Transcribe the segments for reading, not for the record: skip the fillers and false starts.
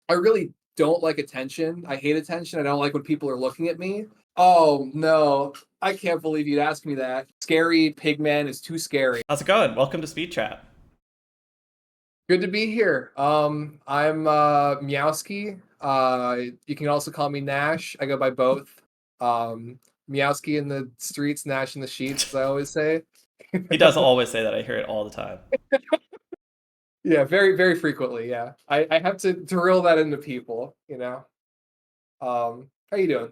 I really don't like attention. I hate attention. I don't like when people are looking at me. Oh no, I can't believe you'd ask me that. Scary Pigman is too scary. How's it going? Welcome to Speed Chat. Good to be here. I'm Meowski. You can also call me Nash. I go by both. Um, Meowski in the streets, Nash in the sheets, as I always say. He does always say that. I hear it all the time. Yeah, very, very frequently. Yeah, I have to drill that into people. How you doing?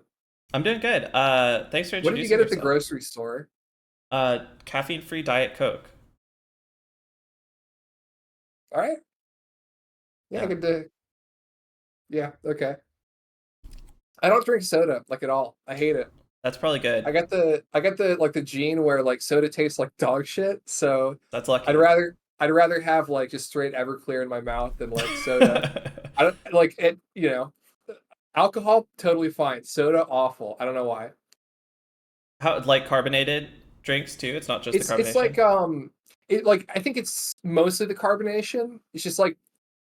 I'm doing good. Thanks for What did you introducing get at the yourself. grocery store? Caffeine-free Diet Coke. All right. Yeah, Yeah, good to. Yeah, okay. I don't drink soda like at all. I hate it. that's probably good. I got the like the gene where like soda tastes like dog shit. So That's I'd lucky. rather I'd rather have like just straight Everclear in my mouth than like soda. I don't like it. Alcohol totally fine. Soda awful. I don't know why. How like carbonated drinks too? It's not just the It's carbonation. like it like I think it's mostly the carbonation. It's just like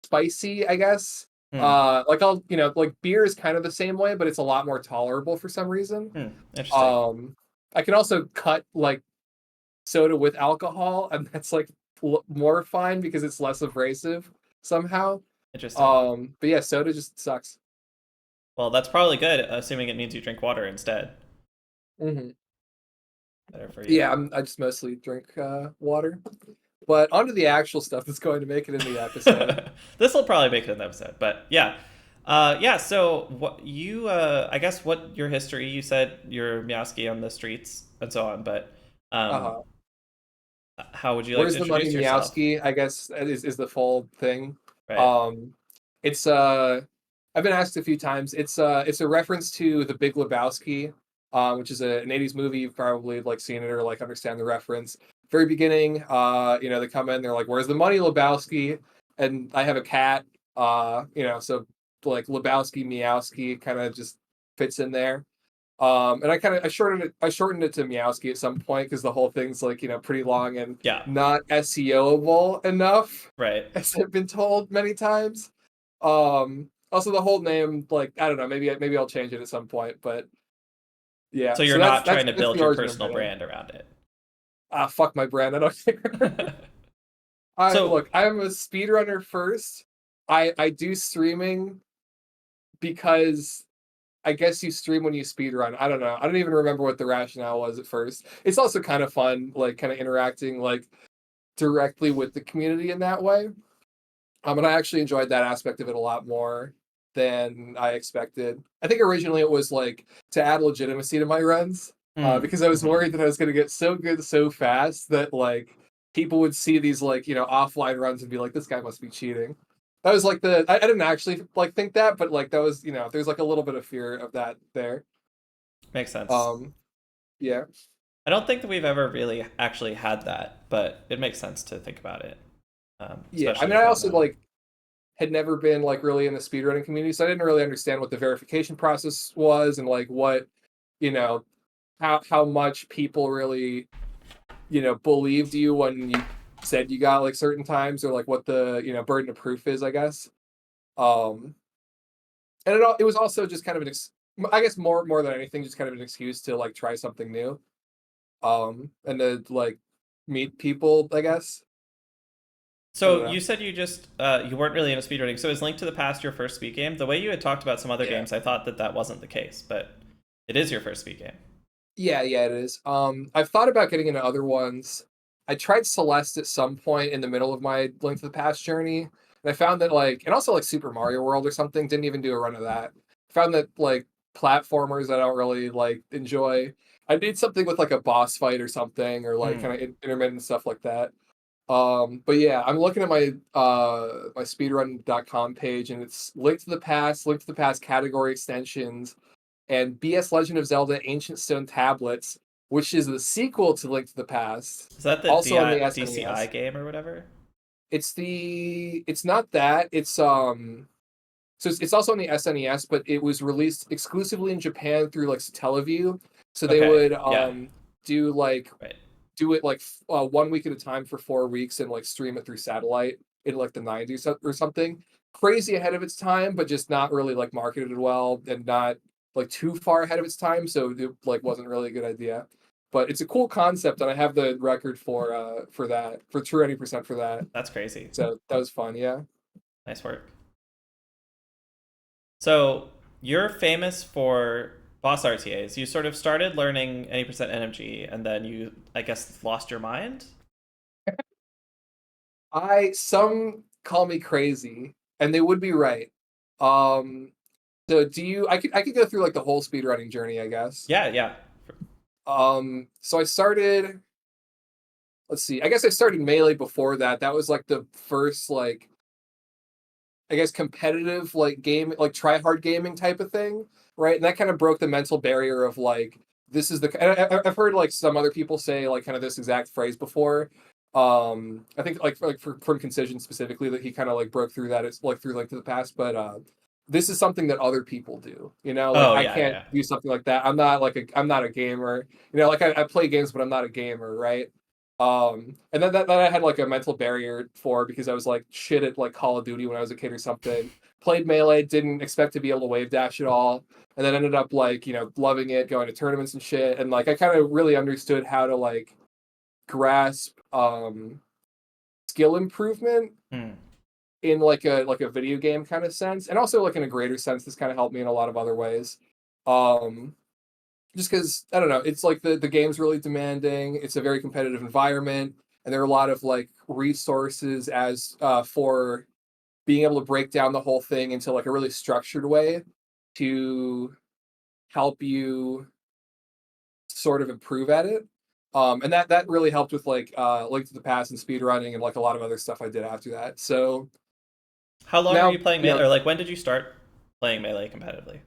spicy, I guess. Hmm. Like I'll like beer is kind of the same way, but it's a lot more tolerable for some reason. Hmm. Interesting. Um, I can also cut like soda with alcohol, and that's like more fine because it's less abrasive somehow. Interesting. But yeah, soda just sucks. Well, that's probably good, assuming it means you drink water instead. Hmm. Better for you. Yeah, I just mostly drink water. But onto the actual stuff that's going to make it in the episode. This will probably make it an episode, but yeah. Yeah, so what you I guess what your history, you said you're Meowski on the streets and so on, but um Uh-huh. how would you like Where's to the money, introduce yourself? Meowski? I guess is the full thing. Right. Um, it's I've been asked a few times. It's a reference to The Big Lebowski, which is an '80s movie. You've probably like seen it or like understand the reference. Very beginning, they come in, they're like, "Where's the money, Lebowski?" And I have a cat, so like Lebowski, Meowski kind of just fits in there. And I shortened it to Meowski at some point because the whole thing's like, pretty long and Yeah. not SEOable enough, Right. as I've been told many times. Also the whole name, like, I don't know, maybe I'll change it at some point, but yeah, So you're so that's not that's trying to that's build the your origin of my personal name. brand around it. Ah, fuck my brand, I don't care. I So look, I'm a speedrunner first. I do streaming because I guess you stream when you speed run. I don't know. I don't even remember what the rationale was at first. It's also kind of fun, like kind of interacting like directly with the community in that way. And I actually enjoyed that aspect of it a lot more than I expected. I think originally it was like to add legitimacy to my runs, mm, because I was mhm. worried that I was going to get so good so fast that like people would see these like offline runs and be like, this guy must be cheating. That was like I didn't actually like think that, but like that was there's like a little bit of fear of that there. Makes sense. Um, yeah, I don't think that we've ever really actually had that, but it makes sense to think about it, yeah. I especially mean, I without also knowing. like had never been like really in the speedrunning community, so I didn't really understand what the verification process was and like what you know how much people really believed you when you said you got like certain times or like what the burden of proof is, I guess. Um, and it was also just kind of I guess more than anything, just kind of an excuse to like try something new. And to like meet people, I guess. I don't So know. you said you weren't really into speedrunning. So is Link to the Past your first speed game? The way you had talked about some other Yeah. games, I thought that that wasn't the case, but it is your first speed game. Yeah, it is. I've thought about getting into other ones. I tried Celeste at some point in the middle of my Link to the Past journey, and I found that like, and also like Super Mario World or something, didn't even do a run of that. Found that like platformers I don't really like enjoy. I need something with like a boss fight or something, or like Hmm. kind of intermittent stuff like that. But yeah, I'm looking at my speedrun.com page, and it's Link to the Past category extensions, and BS Legend of Zelda Ancient Stone Tablets, which is the sequel to Link to the Past, Is that the also on the DCI SNES. game or whatever? It's not that. It's also on the SNES, but it was released exclusively in Japan through like Satellaview. So they Okay. would Yeah. do like Right. do it like 1 week at a time for 4 weeks and like stream it through satellite in like the '90s or something. crazy ahead of its time, but just not really like marketed well and not like too far ahead of its time. So it like wasn't really a good idea. But it's a cool concept, and I have the record for that for True 80% for that. That's crazy. So that was fun. Yeah. Nice work. So you're famous for boss RTAs. You sort of started learning any percent NMG, and then you, I guess, lost your mind. Some call me crazy, and they would be right. Um, so do you? I could go through like the whole speedrunning journey, I guess. Yeah, yeah. So I started. Let's see. I guess I started Melee before that. That was like the first like I guess competitive like game like try hard gaming type of thing, right? And that kind of broke the mental barrier of like this is the. And I've heard like some other people say like kind of this exact phrase before. I think from Concision specifically that he kind of like broke through that. It's like through like to the past, but this is something that other people do. You know, like Oh, I yeah, can't yeah. do something like that. I'm not a gamer. You know, like I play games, but I'm not a gamer, right? And then that I had like a mental barrier for because I was like shit at like Call of Duty when I was a kid or something. Played Melee, didn't expect to be able to wave dash at all, and then ended up like loving it, going to tournaments and shit, and like I kind of really understood how to like grasp skill improvement Hmm. in like a video game kind of sense, and also like in a greater sense. This kind of helped me in a lot of other ways. Um, just because I don't know, it's like the game's really demanding. It's a very competitive environment, and there are a lot of like resources as for being able to break down the whole thing into like a really structured way to help you sort of improve at it. And that really helped with like Link to the Past and speedrunning and like a lot of other stuff I did after that. So How long were you now, playing Melee? Or like when did you start playing Melee competitively?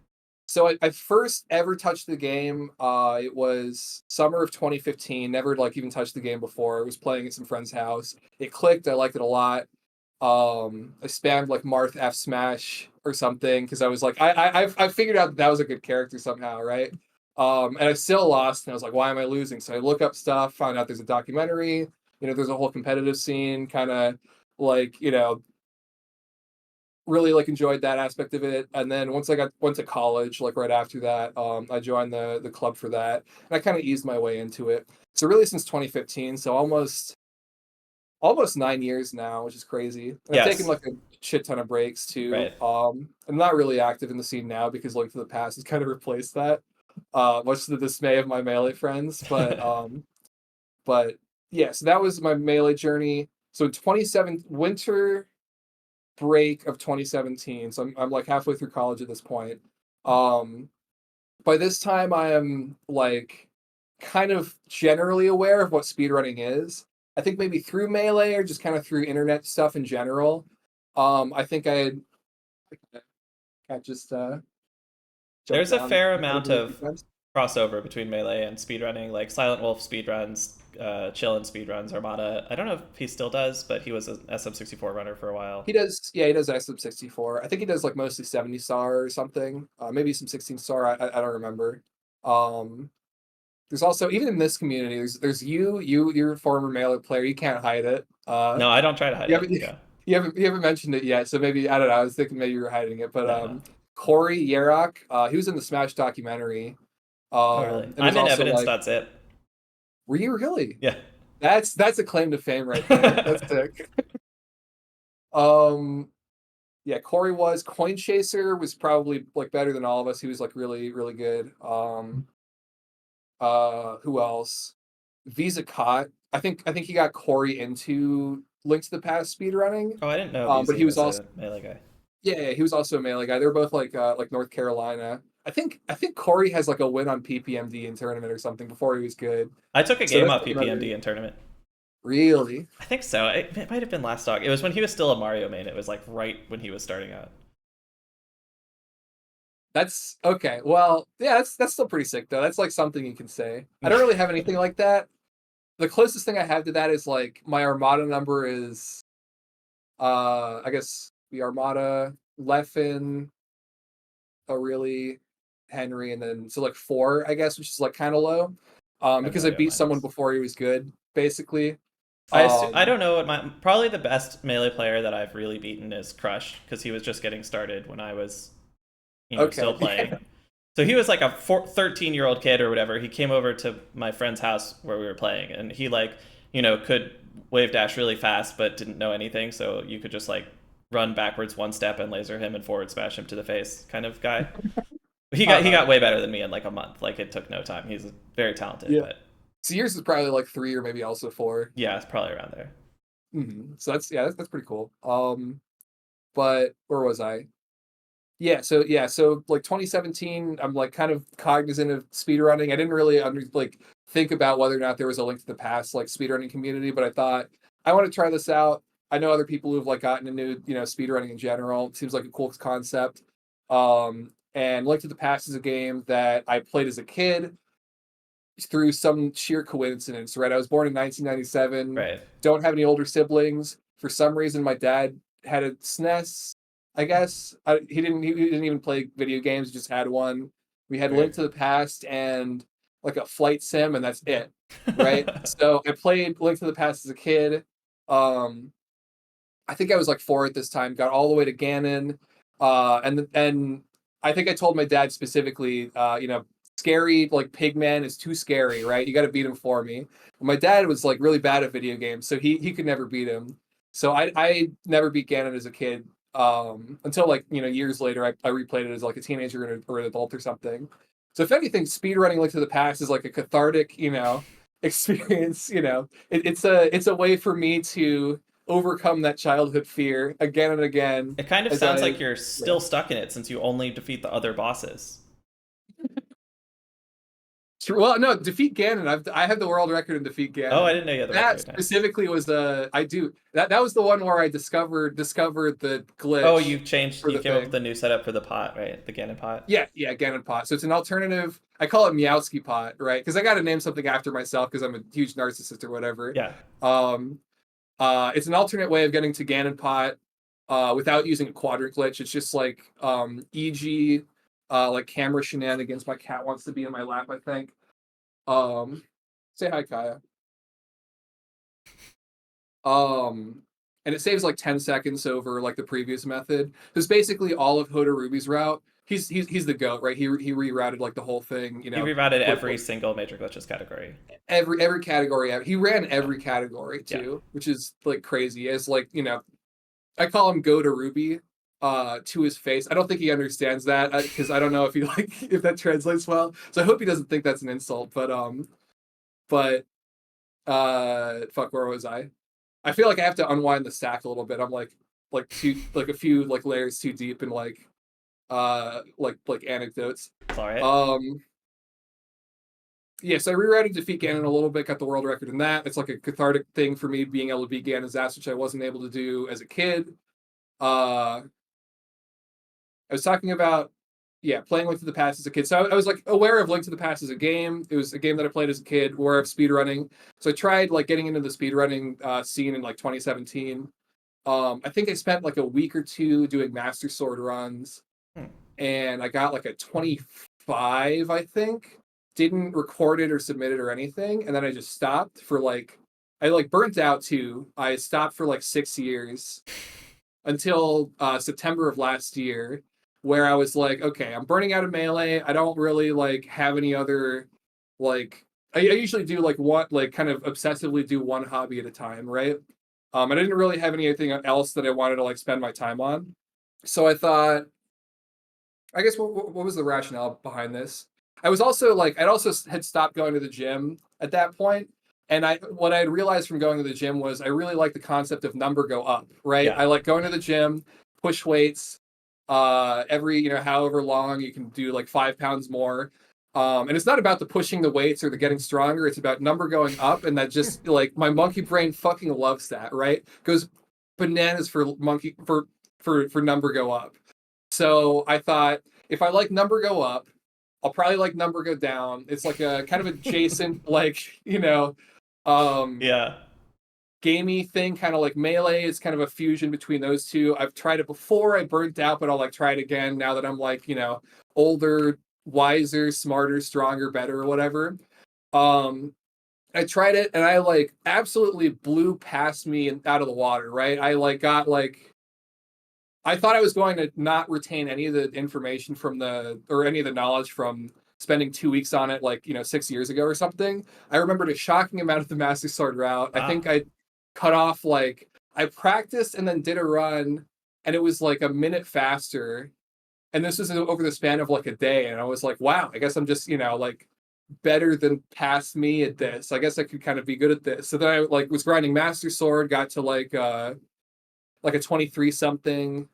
so I first ever touched the game. It was summer of 2015. Never like even touched the game before. I was playing at some friend's house. It clicked. I liked it a lot. I spammed like Marth F Smash or something because I was like, I figured out that was a good character somehow, right? And I still lost, and I was like, why am I losing? So I look up stuff, found out there's a documentary. There's a whole competitive scene, kind of like really like enjoyed that aspect of it. And then once I went to college, like right after that, I joined the club for that, and I kind of eased my way into it. So really since 2015, so almost 9 years now, which is crazy. And I've taken Yes. like a shit ton of breaks too. Right. I'm not really active in the scene now because Link to the Past has kind of replaced that, much to the dismay of my Melee friends. But yeah, so that was my Melee journey. So 27 winter break of 2017. So I'm like halfway through college at this point. Um, by this time, I am like kind of generally aware of what speedrunning is. I think maybe through Melee or just kind of through internet stuff in general. I think I just jumped There's a down fair amount incredibly a few of times. crossover between Melee and speedrunning, like Silent Wolf speedruns, Chillin speedruns, Armada. I don't know if he still does, but he was an SM64 runner for a while. He does, yeah, he does SM64. I think he does like mostly 70 star or something. Maybe some 16 star. I don't remember. Um, there's also even in this community, there's you're a former Melee player. You can't hide it. No, I don't try to hide You it. haven't Yeah. you haven't mentioned it yet, so maybe I don't know. I was thinking maybe you were hiding it, but No, no. Corey Yerok, he was in the Smash documentary, Oh, really? and was I'm in also like, evidence.zip. were you really? Yeah. That's a claim to fame right there. That's sick. Um, yeah, Corey was Coin Chaser was probably like better than all of us. He was like really good. Who else? Visa Cot. I think he got Corey into Link to the Past speedrunning. Oh, I didn't know But VZ he was was also a Melee guy. yeah, he was also a Melee guy. They were both like North Carolina. I think Corey has like a win on PPMD in tournament or something before he was good. I took a So game that's off like another PPMD in tournament. really. I think so. It might have been last dog. It was when he was still a Mario main. It was like right when he was starting out. That's okay. Well, yeah, that's still pretty sick though. That's like something you can say. I don't really have anything like that. The closest thing I have to that is like my Armada number is I guess the Armada, Leffen, O'Reilly, Henry, and then so like four, I guess, which is like kind of low. I have no Because I idea what beat mine someone is. before he was good, basically. I Um, don't know what probably the best melee player that I've really beaten is Crush because he was just getting started when I was still okay. playing. So he was like a 13-year-old kid or whatever. He came over to my friend's house where we were playing, and he like could wave dash really fast, but didn't know anything. So you could just like run backwards one step and laser him and forward smash him to the face, kind of guy. He Uh-huh. got way better than me in like a month. Like it took no time. He's very talented, Yeah. but So yours is probably like 3 or maybe also 4. yeah, it's probably around there. So that's pretty cool. But where was I? Yeah, so like 2017, I'm like kind of cognizant of speedrunning. I didn't really like think about whether or not there was a Link to the Past like speedrunning community, but I thought I want to try this out. I know other people who've like gotten into speedrunning in general. It seems like a cool concept. And Link to the Past is a game that I played as a kid through some sheer coincidence, right? I was born in 1997, Right. don't have any older siblings. For some reason, my dad had a SNES, I guess. He didn't even play video games, he just had one. We had Link Weird. to the Past and like a flight sim, and that's it, right? So I played Link to the Past as a kid. Um, I think I was like 4 at this time, got all the way to Ganon. And I think I told my dad specifically, scary like Pigman is too scary, right? You got to beat him for me. My dad was like really bad at video games, so he could never beat him. So I never beat Ganon as a kid. Until like years later, I replayed it as like a teenager or an adult or something. So if anything, speedrunning Link to the Past is like a cathartic, experience. It's a way for me to overcome that childhood fear again and again It kind of as sounds I like you're yeah. still stuck in it since you only defeat the other bosses. Sure. Well, no, defeat Ganon. I have the world record in defeat Oh, I Ganon. didn't know you had the That record. Nice. specifically was I do that was the one where I discovered the Oh, glitch for you the came up with thing. a new setup for the pot, right? The Ganon pot. Yeah, Ganon pot. So it's an alternative. I call it Meowski pot, right? Because I got to name something after myself because I'm a huge narcissist or whatever. Yeah. Um, it's an alternate way of getting to Ganon pot without using a quadrant glitch. It's just like EG, like camera shenanigans. My cat wants to be in my lap, I think. Um, Say hi, Kaya. Um, and it saves like 10 seconds over like the previous method. Because basically all of Hoda Ruby's route, he's the goat, right? He rerouted like the whole thing, He rerouted with every single major glitches category. every category. He ran Yeah. every category Yeah. too, which is like crazy. As like I call him Go to Ruby to his face. I don't think he understands that because I don't know if he like if that translates well. So I hope he doesn't think that's an insult. But fuck, where was I? I feel like I have to unwind the stack a little bit. I'm like a few like layers too deep in like anecdotes. It's all right. Um yeah, so I rerouted Defeat Ganon a little bit, got the world record in that. It's like a cathartic thing for me being able to beat Ganon's ass, which I wasn't able to do as a kid. I was talking about playing Link to the Past as a kid. So I was like aware of Link to the Past as a game. It was a game that I played as a kid, aware of speedrunning. So I tried like getting into the speedrunning scene in like 2017. I think I spent like a week or two doing Master Sword runs, Hmm. and I got like a 25, I think. Didn't record it or submit it or anything, and then I just stopped for like I like burnt out too. I stopped for like 6 years until September of last year, where I was like, okay, I'm burning out of melee. I don't really like have any other like. I usually do like one like kind of obsessively do one hobby at a time, right? I didn't really have anything else that I wanted to like spend my time on, so I thought, I guess what was the rationale behind this? I was also like I'd also had stopped going to the gym at that point, and I what I had realized from going to the gym was I really like the concept of number go up, right? Yeah. I like going to the gym, push weights, every however long you can do like 5 pounds more. And it's not about the pushing the weights or the getting stronger. It's about number going up, and that just like my monkey brain fucking loves that, right? Goes bananas for monkey for number go up. So I thought if I like number go up, I'll probably like number go down. It's like a kind of adjacent, like, um, Yeah. gamey thing, kind of like melee. It's kind of a fusion between those two. I've tried it before, I burnt out, but I'll like try it again now that I'm like, older, wiser, smarter, stronger, better, or whatever. Um, I tried it and I like absolutely blew past me and out of the water, right? I like got like I thought I was going to not retain any of the information from the or any of the knowledge from spending 2 weeks on it, like 6 years ago or something. I remembered a shocking amount of the Master Sword route. I Wow. think I cut off like I practiced and then did a run, and it was like a minute faster. And this was over the span of like a day, and I was like, wow, I guess I'm just like better than past me at this. I guess I could kind of be good at this. So then I like was grinding Master Sword, got to like a 23 something,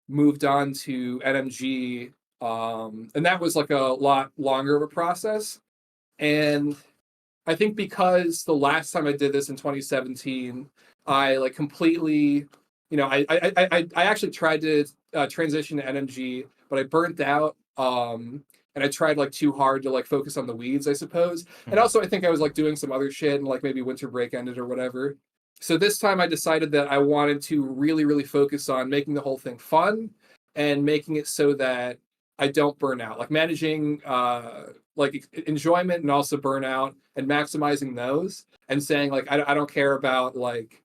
moved on to NMG, and that was like a lot longer of a process. And I think because the last time I did this in 2017, I like completely, I actually tried to transition to NMG, but I burnt out. And I tried like too hard to like focus on the weeds, I suppose. And Mhm. also, I think I was like doing some other shit, and like maybe winter break ended or whatever. So this time I decided that I wanted to really, really focus on making the whole thing fun and making it so that I don't burn out, like managing like enjoyment and also burnout and maximizing those, and saying like I don't care about like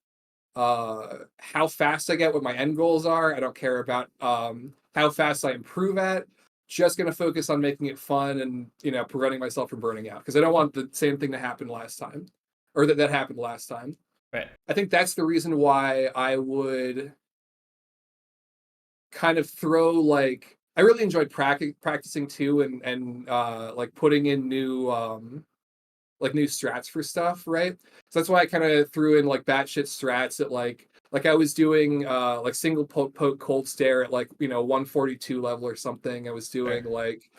how fast I get, what my end goals are. I don't care about how fast I improve at. Just going to focus on making it fun and preventing myself from burning out, because I don't want the same thing to happen last time, or that happened last time. Right. I think that's the reason why I would kind of throw like I really enjoyed practicing too, and like putting in new strats for stuff, right? So that's why I kind of threw in like batshit strats at like I was doing like single poke cold stare at like 142 level or something. I was Sure. doing like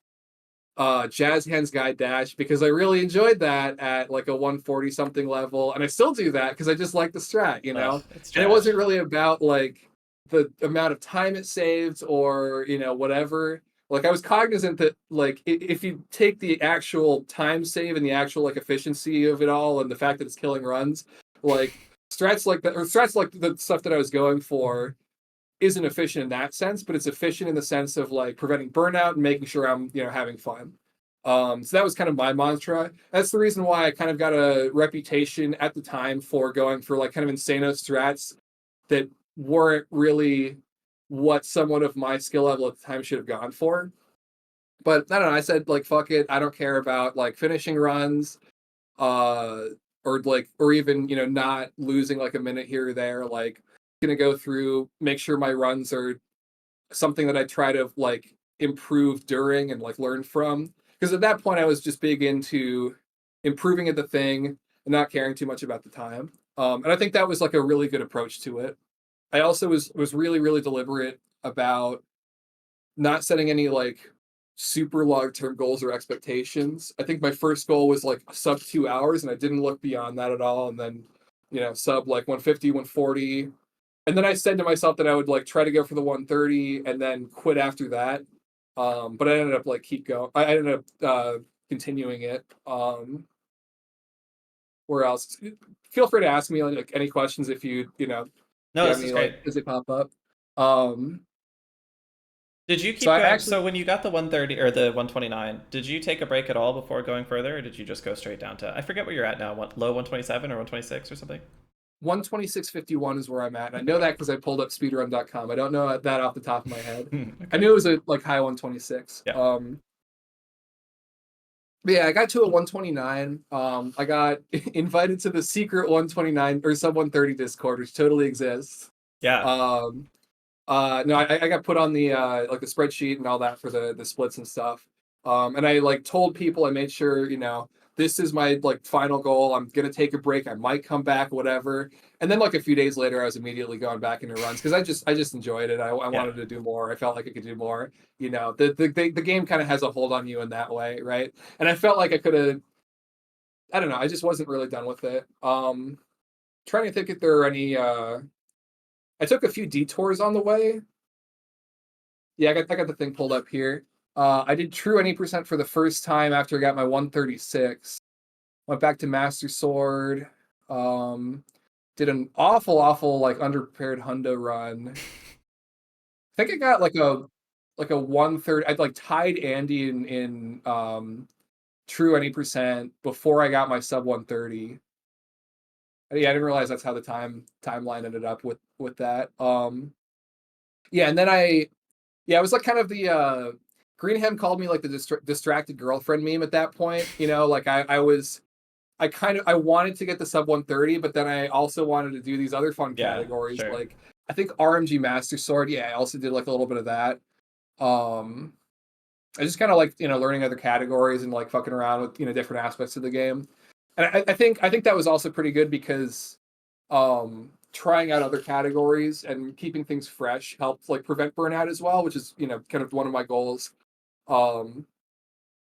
jazz hands guide dash because I really enjoyed that at like a 140 something level, and I still do that because I just like the strat, Ugh, it's and it wasn't trash. really about like the amount of time it saved or whatever. Like I was cognizant that like if you take the actual time save and the actual like efficiency of it all and the fact that it's killing runs, like strats like that, or strats like the stuff that I was going for isn't efficient in that sense, but it's efficient in the sense of like preventing burnout and making sure I'm having fun. So that was kind of my mantra. That's the reason why I kind of got a reputation at the time for going for like kind of insano strats that weren't really what someone of my skill level at the time should have gone for. But I don't know. I said like fuck it. I don't care about like finishing runs, uh, or even not losing like a minute here or there. Like gonna go through, make sure my runs are something that I try to like improve during and like learn from. Because at that point, I was just big into improving at the thing and not caring too much about the time. And I think that was like a really good approach to it. I also was really really deliberate about not setting any like super long term goals or expectations. I think my first goal was like sub 2 hours, and I didn't look beyond that at all. And then sub like 150, 140, and then I said to myself that I would like try to go for the 130 and then quit after that. But I ended up like keep going. I ended up continuing it. Where else? Feel free to ask me like any questions if No, you have this is any great. like as they pop up. Um, Did you so keep I going? actually So when you got the 130 or the 129, did you take a break at all before going further, or did you just go straight down to? I forget what you're at now. What, low 127 or 126 or something? 126.51 is where I'm at. And I know Okay. that because I pulled up speedrun.com. I don't know that off the top of my head. I Okay. knew it was a like high 126. Yeah. But yeah, I got to a 129. I got invited to the secret 129 or sub 130 Discord, which totally exists. Yeah. Um, no, I got put on the like the spreadsheet and all that for the splits and stuff. And I like told people, I made sure this is my like final goal. I'm gonna take a break. I might come back, whatever. And then like a few days later, I was immediately going back into runs because I just enjoyed it. I Yeah. wanted to do more. I felt like I could do more. The game kind of has a hold on you in that way, right? And I felt like I could have. I don't know. I just wasn't really done with it. Trying to think if there are any. I took a few detours on the way. Yeah, I got the thing pulled up here. I did true any percent for the first time after I got my 136. Went back to Master Sword. Um, did an awful like underprepared hundo run. I think I got like a 130. I'd like tied Andy in true any percent before I got my sub 130. Yeah, I didn't realize that's how the timeline ended up with that. Yeah, and then it was like kind of the Greenham called me like the distracted girlfriend meme at that point. Like I wanted to get the sub 130, but then I also wanted to do these other fun Yeah, categories. sure. Like I think RMG Master Sword. Yeah, I also did like a little bit of that. Um, I just kind of like learning other categories and like fucking around with different aspects of the game. And I think that was also pretty good because trying out other categories and keeping things fresh helped like prevent burnout as well, which is kind of one of my goals. Um,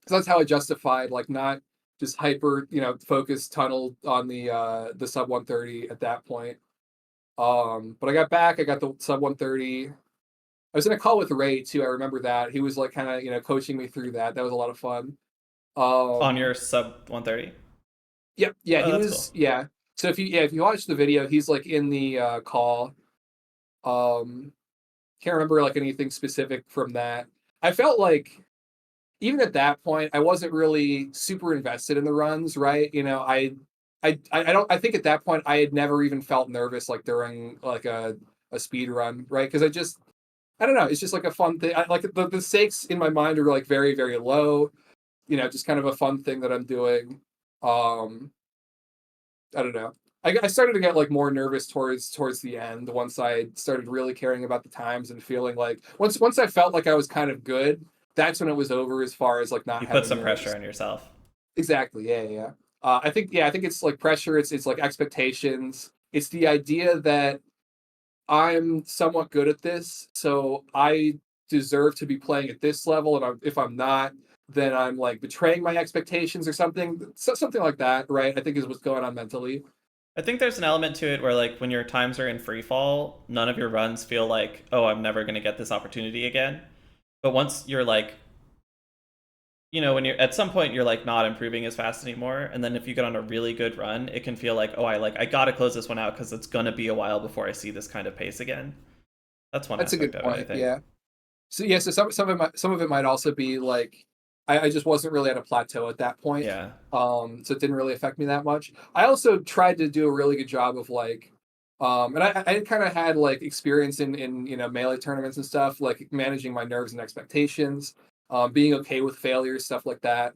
because that's how I justified like not just hyper focused tunnel on the sub 130 at that point. But I got back, I got the sub 130. I was in a call with Ray too. I remember that he was like kind of coaching me through that. That was a lot of fun. On Um, your sub 130? yep, yeah, Oh, he that's cool. was, yeah. So if you watch the video, he's like in the call. Um, can't remember like anything specific from that. I felt like even at that point, I wasn't really super invested in the runs, right? I think at that point I had never even felt nervous like during like a speed run, right? Because I don't know, it's just like a fun thing. Like the stakes in my mind are like very very low, just kind of a fun thing that I'm doing. Um, I don't know. I started to get like more nervous towards the end once I started really caring about the times and feeling like once I felt like I was kind of good, that's when it was over as far as like not You put having some pressure nerves. on yourself. Exactly. Yeah, yeah. Yeah. I think it's like pressure. It's like expectations. It's the idea that I'm somewhat good at this, so I deserve to be playing at this level, and if I'm not, then I'm like betraying my expectations or something. Something like that, right? I think is what's going on mentally. I think there's an element to it where, like, when your times are in free fall, none of your runs feel like, oh, I'm never going to get this opportunity again. But once you're like, when you're at some point, you're like not improving as fast anymore. And then if you get on a really good run, it can feel like, oh, I got to close this one out because it's going to be a while before I see this kind of pace again. That's one That's a aspect good of it, I point. think. Yeah. So yeah, so some of it might also be like I just wasn't really at a plateau at that point. Yeah. So it didn't really affect me that much. I also tried to do a really good job of like and I kind of had like experience in melee tournaments and stuff, like managing my nerves and expectations, being okay with failures, stuff like that.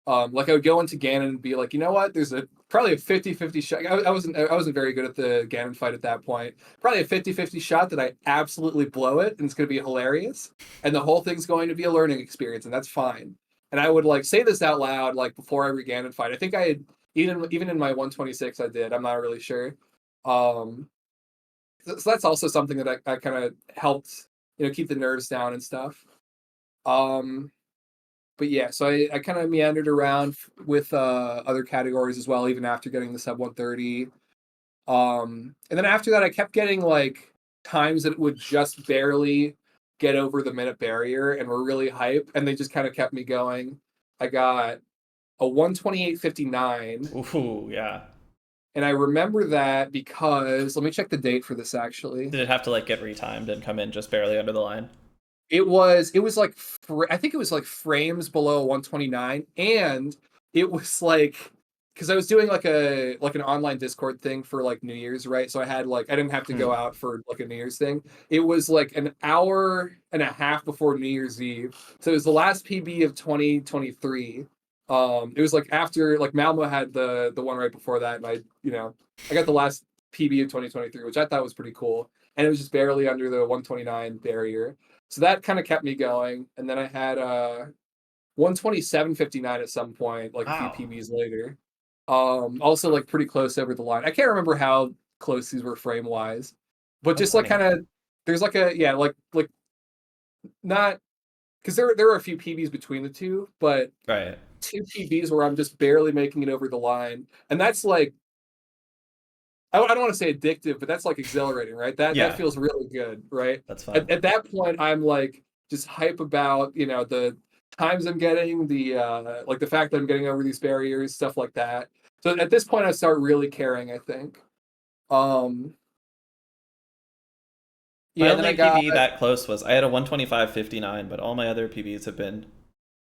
Like I would go into Ganon and be like, you know what? There's probably a 50-50 shot. I wasn't very good at the Ganon fight at that point. Probably a 50-50 shot that I absolutely blow it and it's going to be hilarious. And the whole thing's going to be a learning experience, and that's fine. And I would like say this out loud like before every Ganon fight. I think I had even in my 126 I did. I'm not really sure. Um, so that's also something that I kind of helped keep the nerves down and stuff. Um, but yeah, so I kind of meandered around with other categories as well, even after getting the sub 130. And then after that, I kept getting like times that would just barely get over the minute barrier and were really hype, and they just kind of kept me going. I got a 128.59, Ooh, yeah. and I remember that because let me check the date for this actually. Did it have to like get retimed and come in just barely under the line? It was like I think it was like frames below 129, and it was like because I was doing like an online Discord thing for like New Year's, right? So I didn't have to Hmm. go out for like a New Year's thing. It was like an hour and a half before New Year's Eve. So it was the last PB of 2023. It was like after like Malmo had the one right before that, and I got the last PB of 2023, which I thought was pretty cool. And it was just barely under the 129 barrier. So that kind of kept me going. And then I had 127.59 at some point, like a few Wow. PBs later. Also like pretty close over the line. I can't remember how close these were frame wise, but That's just like funny. kind of there's like a yeah like not because there are a few PBs between the two, but Right. two PBs where I'm just barely making it over the line, and that's like I don't want to say addictive, but that's like exhilarating, right? That Yeah, feels really good, right? that's fun. At that point, I'm like just hype about the times I'm getting, the like the fact that I'm getting over these barriers, stuff like that. So at this point, I start really caring. I think. Um, My yeah. Then I only got PB that close was I had a 125.59, but all my other PBs have been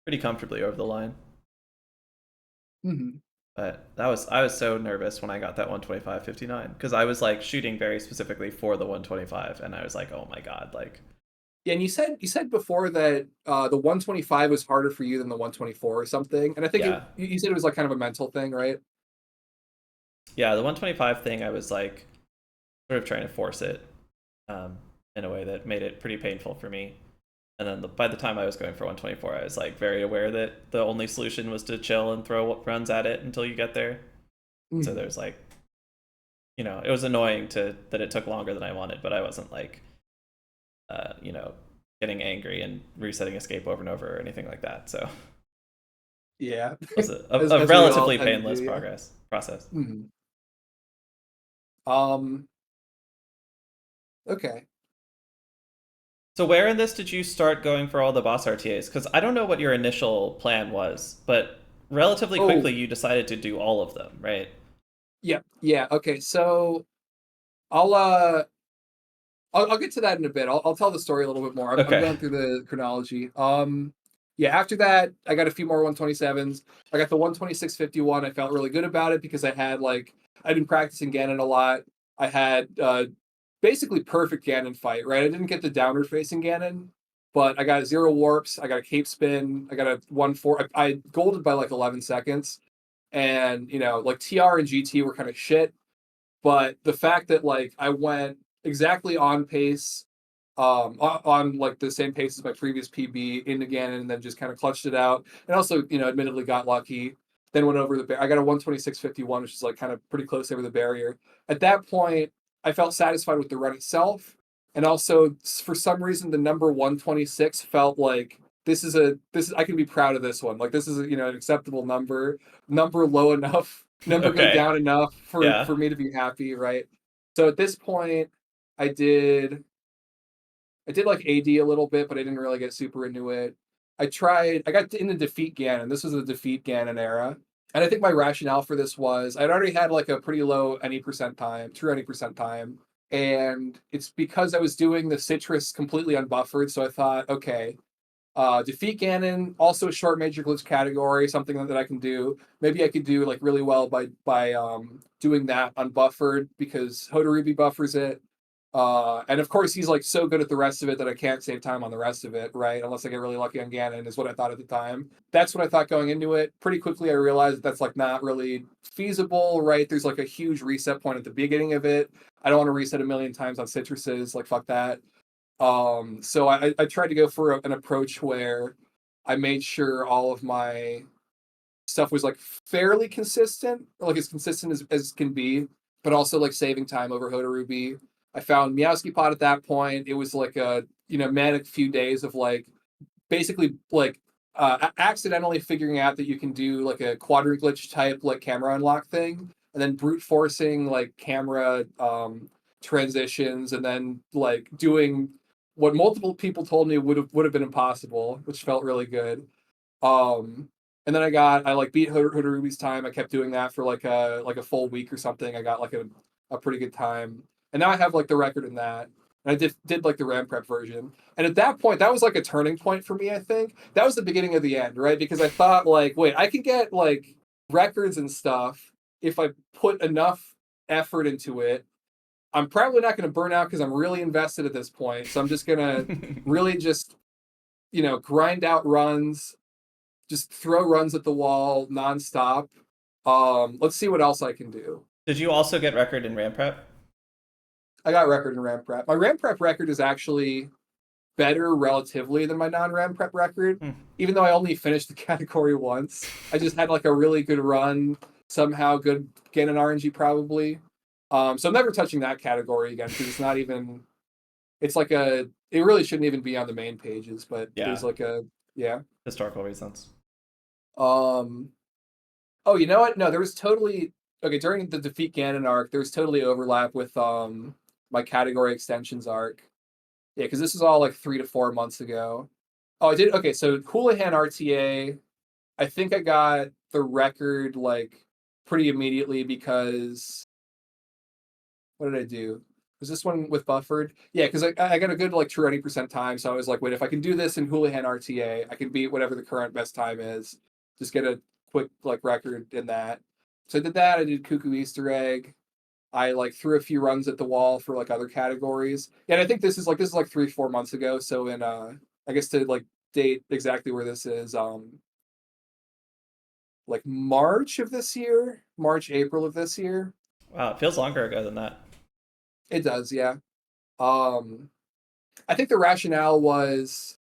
pretty comfortably over the line. Mhm. But I was so nervous when I got that 125.59 because I was like shooting very specifically for the 125, and I was like, oh my god, like Yeah, and you said before that the 125 was harder for you than the 124 or something, and I think yeah, you said it was like kind of a mental thing, right? yeah, the 125 thing I was like sort of trying to force it um, in a way that made it pretty painful for me. And then by the time I was going for 124, I was like very aware that the only solution was to chill and throw runs at it until you get there. So Mhm. there's like, it was annoying to that it took longer than I wanted, but I wasn't like, you know, getting angry and resetting escape over and over or anything like that. So Yeah, it was as a as we all relatively tend to painless do, yeah. process. Mhm. Um, okay. So where in this did you start going for all the boss RTAs? Because I don't know what your initial plan was, but relatively Oh, quickly you decided to do all of them, right? yeah, yeah. Okay, so I'll uh I'll get to that in a bit. I'll tell the story a little bit more. I'm Okay. going through the chronology. Yeah, after that, I got a few more 127s. I got the 126.51. I felt really good about it because I'd been practicing Ganon a lot. I had basically perfect Ganon fight, right? I didn't get the downward facing Ganon, but I got 0 warps. I got a cape spin. I got a 1-4. I golded by like 11 seconds, and like TR and GT were kind of shit. But the fact that like I went exactly on pace, on like the same pace as my previous PB into Ganon, and then just kind of clutched it out, and also admittedly got lucky. Then went over I got a 126.51, which is like kind of pretty close over the barrier. At that point, I felt satisfied with the run itself, and also for some reason the number 126 felt like this is I can be proud of this one. Like this is an acceptable number low enough, number go Okay. down enough for Yeah. for me to be happy, right? So at this point, I did I did like AD a little bit, but I didn't really get super into it. I got into Defeat Ganon. This was the Defeat Ganon era. And I think my rationale for this was I'd already had like a pretty low any percent time, true any percent time. And it's because I was doing the citrus completely unbuffered. So I thought, okay, Defeat Ganon, also a short major glitch category, something that I can do. Maybe I could do like really well by doing that unbuffered because Hodorubi buffers it. And of course he's like so good at the rest of it that I can't save time on the rest of it, right? Unless I get really lucky on Ganon, is what I thought at the time. That's what I thought going into it. Pretty quickly I realized that's like not really feasible, right? There's like a huge reset point at the beginning of it. I don't want to reset a million times on citruses, like fuck that. So I tried to go for an approach where I made sure all of my stuff was like fairly consistent, like as consistent as can be, but also like saving time over Hodorubi. I found Meowski Pot at that point. It was like a manic few days of like basically like accidentally figuring out that you can do like a quadrant glitch type like camera unlock thing, and then brute forcing like camera transitions, and then like doing what multiple people told me would have been impossible, which felt really good. Um, and then I like beat Hodorubi's time. I kept doing that for like a full week or something. I got like a pretty good time, and now I have like the record in that. And I did like the RAM prep version. And at that point, that was like a turning point for me, I think. That was the beginning of the end, right? Because I thought like, wait, I can get like records and stuff if I put enough effort into it. I'm probably not going to burn out because I'm really invested at this point. So I'm just going to really just, grind out runs, just throw runs at the wall nonstop. Let's see what else I can do. Did you also get record in RAM prep? I got record in RAM prep. My RAM prep record is actually better relatively than my non-RAM prep record, Hmm. even though I only finished the category once. I just had like a really good run, somehow good Ganon RNG probably. So I'm never touching that category again because it's not even. It's like it really shouldn't even be on the main pages, but Yeah. there's like a yeah. Historical reasons. Um, Oh, you know what? No, there was totally okay during the Defeat Ganon arc. There was totally overlap with my category extensions arc. Yeah, because this is all like 3 to 4 months ago. Oh, I did. Okay, so Houlihan RTA. I think I got the record like pretty immediately because what did I do? Was this one with buffered? Yeah, because I got a good like true 80% time. So I was like, wait, if I can do this in Houlihan RTA, I can beat whatever the current best time is. Just get a quick like record in that. So I did that. I did Cuckoo Easter Egg. I like threw a few runs at the wall for like other categories. Yeah, and I think this is like 3-4 months ago. So in I guess to like date exactly where this is, like March of this year, March, April of this year. Wow, it feels longer ago than that. It does, yeah. Um I think the rationale was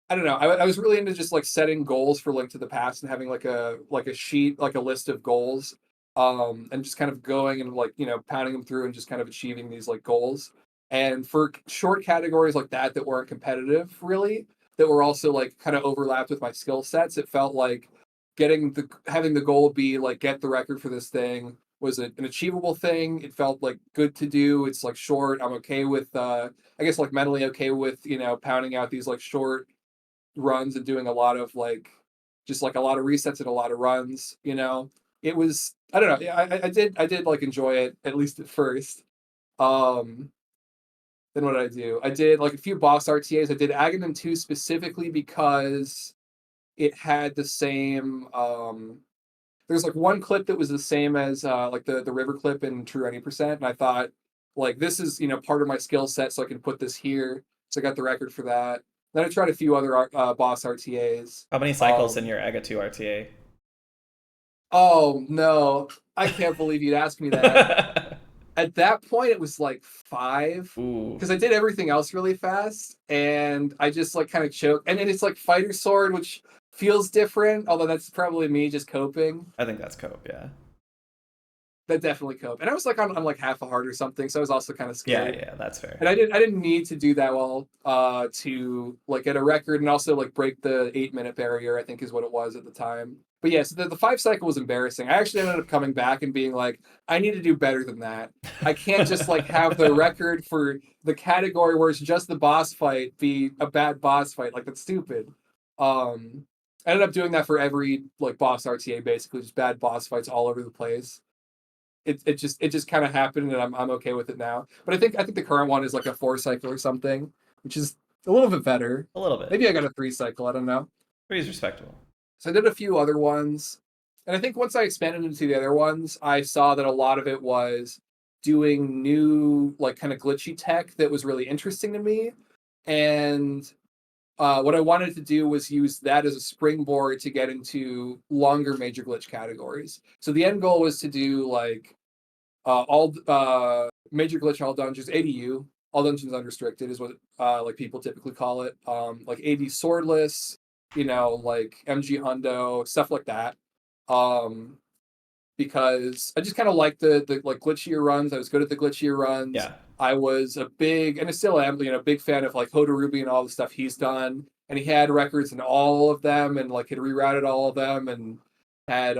I don't know. I was really into just like setting goals for Link to the Past and having like a sheet, like a list of goals, and just kind of going and like pounding them through and just kind of achieving these like goals. And for short categories like that weren't competitive really, that were also like kind of overlapped with my skill sets, it felt like having the goal be like get the record for this thing was an achievable thing. It felt like good to do. It's like short. I'm okay with I guess like mentally okay with pounding out these like short runs and doing a lot of like just like a lot of resets and a lot of runs. It was I don't know. I did like enjoy it at least at first. Um, then what did I do? I did like a few boss RTAs. I did Aghanim 2 specifically because it had the same. There's like one clip that was the same as like the river clip in True 90%, and I thought like this is part of my skill set, so I can put this here. So I got the record for that. Then I tried a few other boss RTAs. How many cycles in your Aga 2 RTA? Oh no, I can't believe you'd ask me that. At that point, it was like 5 Ooh, because I did everything else really fast, and I just like kind of choked. And then it's like Fighter Sword, which feels different, although that's probably me just coping. I think that's cope, yeah. That definitely cope. And I was like on like half a heart or something, so I was also kind of Yeah, scared. yeah, that's fair. And I didn't need to do that well to like get a record and also like break the 8 minute barrier, I think is what it was at the time. But yeah, so the 5 cycle was embarrassing. I actually ended up coming back and being like, I need to do better than that. I can't just like have the record for the category where it's just the boss fight be a bad boss fight. Like that's stupid. I ended up doing that for every like boss RTA, basically just bad boss fights all over the place. It just kind of happened, and I'm okay with it now. But I think the current one is like a 4 cycle or something, which is a little bit better. A little bit. Maybe I got a 3 cycle. I don't know. Three's respectable. So I did a few other ones, and I think once I expanded into the other ones, I saw that a lot of it was doing new like kind of glitchy tech that was really interesting to me, and what I wanted to do was use that as a springboard to get into longer major glitch categories. So the end goal was to do like all major glitch all dungeons, ADU, all dungeons unrestricted is what like people typically call it. Like AD swordless, like MG Hundo, stuff like that. Um, because I just kind of like the like glitchier runs. I was good at the glitchier runs. Yeah. I was a big, and I still am, big fan of like Hodarubi and all the stuff he's done. And he had records in all of them, and like had rerouted all of them, and had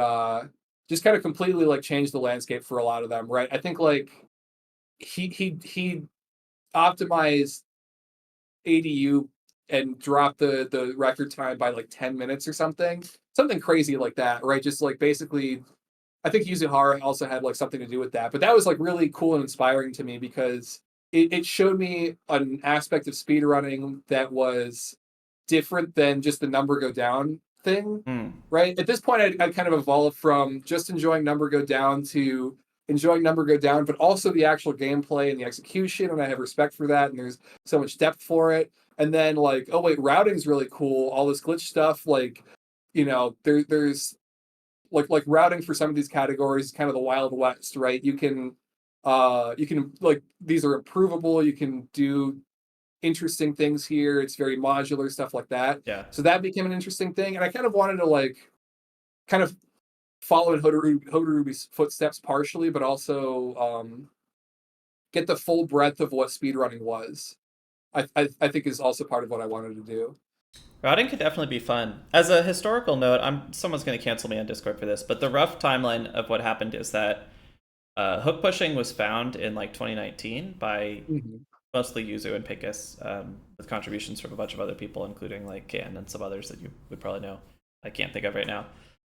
just kind of completely like changed the landscape for a lot of them. Right? I think like he optimized ADU and dropped the record time by like 10 minutes or something crazy like that. Right? Just like basically I think Yuzuhara also had like something to do with that, but that was like really cool and inspiring to me because it showed me an aspect of speedrunning that was different than just the number go down thing, Hmm. right? At this point, I'd kind of evolved from just enjoying number go down to enjoying number go down, but also the actual gameplay and the execution, and I have respect for that, and there's so much depth for it. And then like, oh wait, routing's really cool. All this glitch stuff, like, there's like routing for some of these categories is kind of the wild west, right? You can like these are improvable, you can do interesting things here, it's very modular, stuff like that. Yeah. So that became an interesting thing, and I kind of wanted to like kind of follow in Hodarubi's footsteps partially, but also get the full breadth of what speedrunning was. I think is also part of what I wanted to do. Routing could definitely be fun. As a historical note, someone's going to cancel me on Discord for this, but the rough timeline of what happened is that hook pushing was found in like 2019 by Mhm. mostly Yuzu and Pickus, with contributions from a bunch of other people, including like Can and some others that you would probably know. I can't think of right now.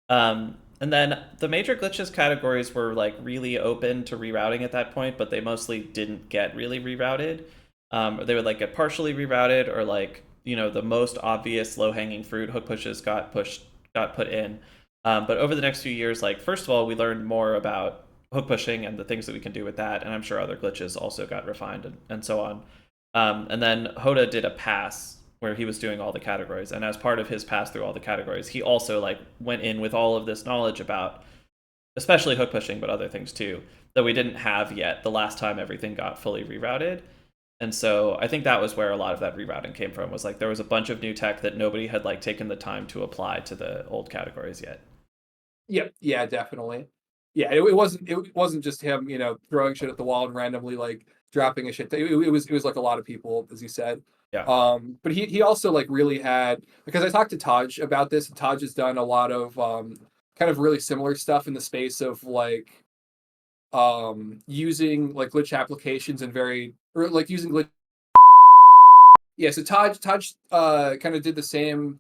And then the major glitches categories were like really open to rerouting at that point, but they mostly didn't get really rerouted. Or they would like get partially rerouted, or like the most obvious low hanging fruit hook pushes got put in. But over the next few years, like first of all, we learned more about hook pushing and the things that we can do with that, and I'm sure other glitches also got refined and so on. And then Hoda did a pass where he was doing all the categories, and as part of his pass through all the categories, he also like went in with all of this knowledge about, especially hook pushing, but other things too that we didn't have yet the last time everything got fully rerouted. And so I think that was where a lot of that rerouting came from. Was like there was a bunch of new tech that nobody had like taken the time to apply to the old categories yet. Yep. Yeah, definitely. Yeah, it wasn't just him, throwing shit at the wall and randomly like dropping a shit. It was like a lot of people, as you said. Yeah. But he also like really had, because I talked to Taj about this, and Taj has done a lot of kind of really similar stuff in the space of like using like glitch applications and very, or like using glitch. Yeah, so Taj kind of did the same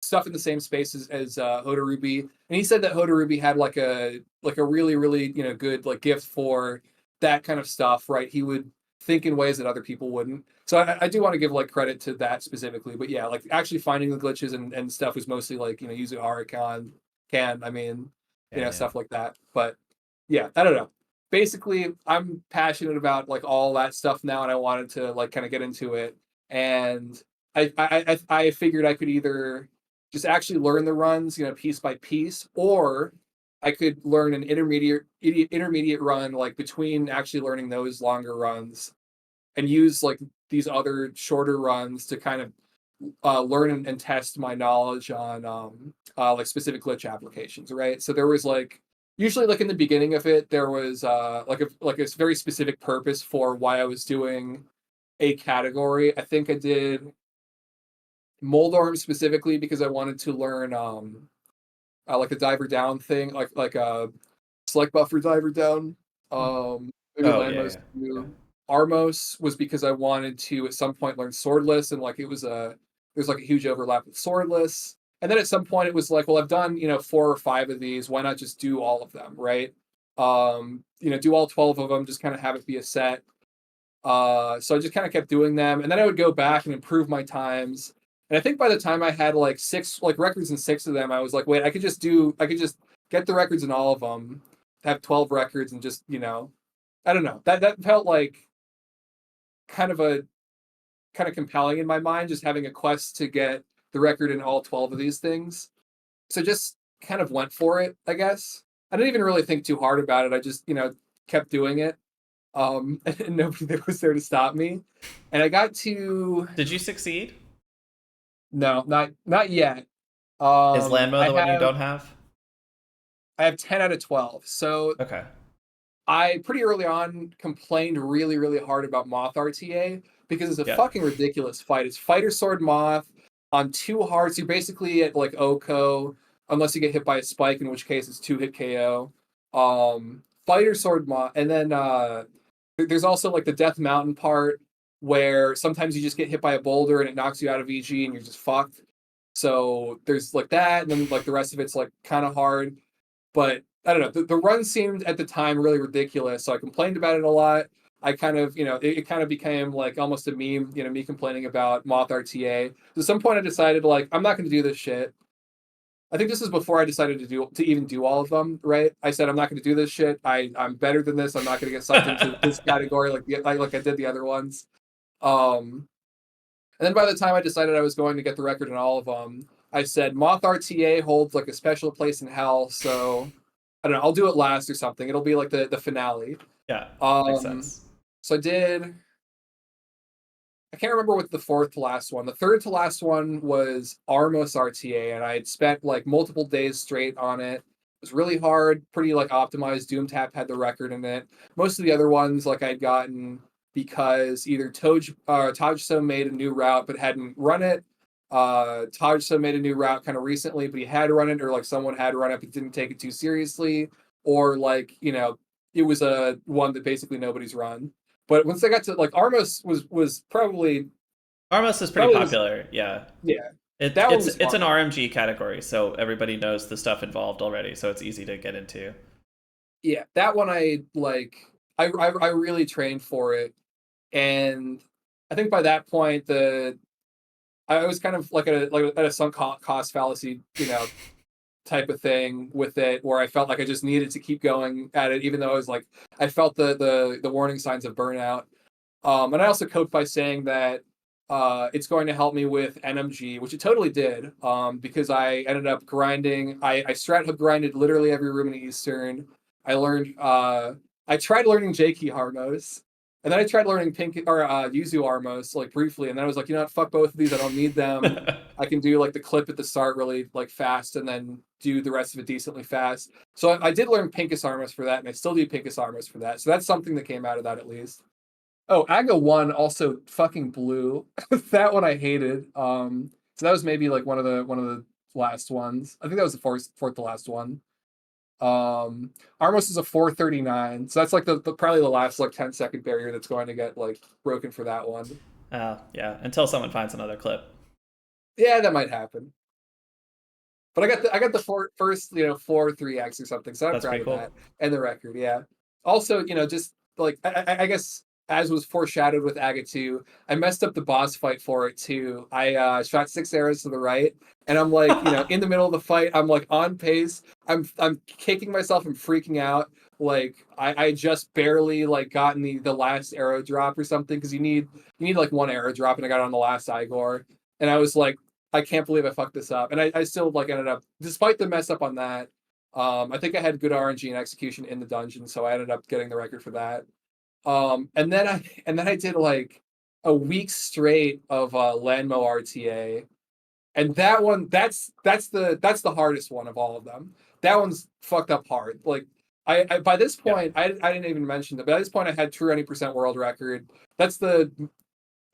stuff in the same space as Hoda Ruby, and he said that Hoda Ruby had like a really really good like gift for that kind of stuff. Right, he would think in ways that other people wouldn't. So I do want to give like credit to that specifically. But yeah, like actually finding the glitches and stuff was mostly like using Aracon, I mean, Yeah, yeah. stuff like that. But yeah, I don't know. Basically, I'm passionate about like all that stuff now, and I wanted to like kind of get into it. And I figured I could either just actually learn the runs, piece by piece, or I could learn an intermediate run like between actually learning those longer runs and use like these other shorter runs to kind of learn and test my knowledge on like specific glitch applications, right? So there was like usually like in the beginning of it there was like a very specific purpose for why I was doing a category. I think I did mold arm specifically because I wanted to learn like the diver down thing, like select buffer diver down. Maybe Oh yeah, landmost yeah, yeah. too. Armos was because I wanted to at some point learn swordless, and like there's like a huge overlap with swordless. And then at some point it was like, well, I've done 4 or 5 of these. Why not just do all of them, right? Do all 12 of them, just kind of have it be a set. So I just kind of kept doing them, and then I would go back and improve my times. And I think by the time I had like 6 like records in 6 of them, I was like, wait, I could just get the records in all of them, have 12 records, and just I don't know. That felt like kind of a kind of compelling in my mind, just having a quest to get the record in all 12 of these things. So just kind of went for it, I guess. I didn't even really think too hard about it. I just kept doing it. And nobody was there to stop me. And I got to Did you succeed? no, not yet. Is Landmo I the one you have don't have? 10 out of 12. So Okay. I pretty early on complained really really hard about Moth RTA because it's a Yeah. fucking ridiculous fight. It's Fighter Sword Moth on 2 hearts. You're basically at like Oko unless you get hit by a spike, in which case it's 2-hit KO. Fighter Sword Moth, and then there's also like the Death Mountain part where sometimes you just get hit by a boulder and it knocks you out of EG and you're just fucked. So there's like that, and then like the rest of it's like kind of hard. But I don't know. The run seemed at the time really ridiculous, so I complained about it a lot. I kind of, it kind of became like almost a meme, me complaining about Moth RTA. So at some point, I decided like I'm not going to do this shit. I think this is before I decided to even do all of them. Right? I said I'm not going to do this shit. I'm better than this. I'm not going to get sucked into this category like I did the other ones. Um, and then by the time I decided I was going to get the record in all of them, I said Moth RTA holds like a special place in hell. So I don't know. I'll do it last or something. It'll be like the finale. Yeah. Makes Um, sense. so I did. I can't remember what the fourth to last one. The third to last one was Armos RTA, and I had spent like multiple days straight on it. It was really hard, pretty like optimized. Doomtap had the record in it. Most of the other ones like I'd gotten because either Tajso made a new route but hadn't run it. Tajso made a new route kind of recently, but he had run it, or like someone had run it but didn't take it too seriously, or like it was a one that basically nobody's run. But once I got to like Armos was Armos is pretty probably was popular. Yeah. yeah, It, that one it's was it's an fun. RMG category, so everybody knows the stuff involved already, so it's easy to get into. Yeah, that one I like. I really trained for it, and I think by that point I was kind of like at a sunk cost fallacy, type of thing with it, where I felt like I just needed to keep going at it, even though I was like, I felt the warning signs of burnout. And I also coped by saying that it's going to help me with NMG, which it totally did, because I ended up grinding. I strat hub grinded literally every room in Eastern. I learned. I tried learning J key Harmos, and then I tried learning Pink or Yuzu Armos like briefly, and then I was like, you know what, fuck both of these. I don't need them. I can do like the clip at the start really like fast, and then do the rest of it decently fast. So I did learn Pinkus Armos for that, and I still do Pinkus Armos for that. So that's something that came out of that at least. Oh, Aga 1 also fucking blew. That one I hated. So that was maybe like one of the last ones. I think that was the fourth to last one. Armos is a 439. So that's like the probably the last like 10-second barrier that's going to get like broken for that one. Yeah, until someone finds another clip. Yeah, that might happen. But I got the first, 4-3x or something. So I'm That's proud pretty of cool. that. And the record, yeah. Also, just like I guess as was foreshadowed with Aga 2, I messed up the boss fight for it too. I shot 6 arrows to the right, and I'm like, in the middle of the fight, I'm like on pace. I'm kicking myself and freaking out. Like I just barely like gotten the last arrow drop or something, because you need like one arrow drop, and I got it on the last Igor. And I was like, I can't believe I fucked this up. And I still like ended up, despite the mess up on that, I think I had good RNG and execution in the dungeon, so I ended up getting the record for that. And then I did like a week straight of Landmo RTA, and that one that's the hardest one of all of them. That one's fucked up hard. Like I by this Yeah. point I didn't even mention that. But by this point I had true 90% world record. That's the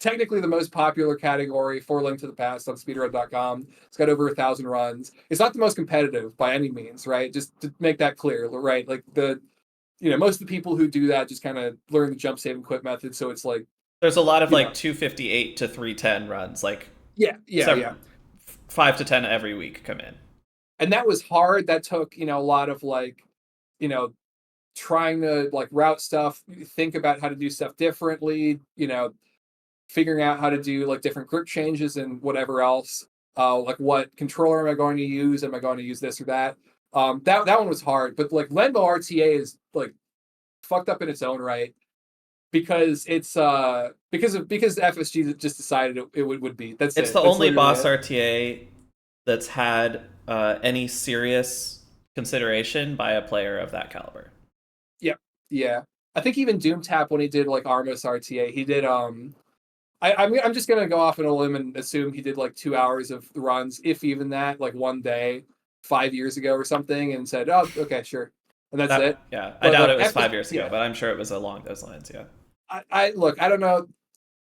technically the most popular category for Link to the Past on speedrun.com. It's got over 1,000 runs. It's not the most competitive by any means, right? Just to make that clear, right? Like most of the people who do that just kind of learn the jump, save, and quit method. So it's like, There's a lot of you like know, 258 to 310 runs, like yeah, yeah, yeah. 5 to 10 every week come in. And that was hard. That took, a lot of like, you know, trying to like route stuff, think about how to do stuff differently, figuring out how to do like different grip changes and whatever else. Like what controller am I going to use? Am I going to use this or that? That one was hard, but like Lenbo RTA is like fucked up in its own right, because it's because FSG just decided it would be. That's It's it. the That's only literally boss it. RTA that's had any serious consideration by a player of that caliber. Yeah, yeah. I think even Doomtap, when he did like Armos RTA, he did I'm just gonna go off on a limb and assume he did like 2 hours of runs, if even that, like one day, 5 years ago or something, and said, "Oh, okay, sure," and that's it. Yeah, I But doubt like it was 5 years ago, yeah, but I'm sure it was along those lines. Yeah. I look, I don't know.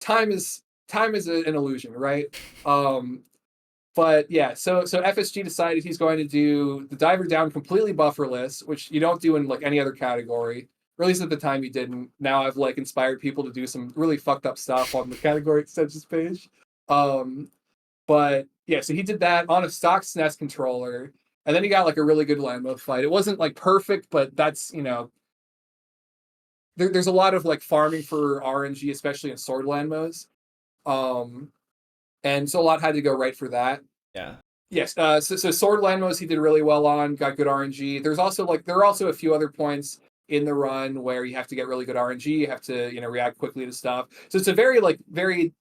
Time is an illusion, right? But yeah, so FSG decided he's going to do the diver down completely bufferless, which you don't do in like any other category. Or at least at the time you didn't. Now I've like inspired people to do some really fucked up stuff on the category extensions page. Um, but yeah, so he did that on a stock SNES controller, and then he got like a really good land mode fight. It wasn't like perfect, but that's there's a lot of like farming for RNG, especially in sword land modes. Um, and so a lot had to go right for that. Yeah. Yes. So Sword Lanmos he did really well on, got good RNG. There are also a few other points in the run where you have to get really good RNG. You have to react quickly to stuff. So it's a very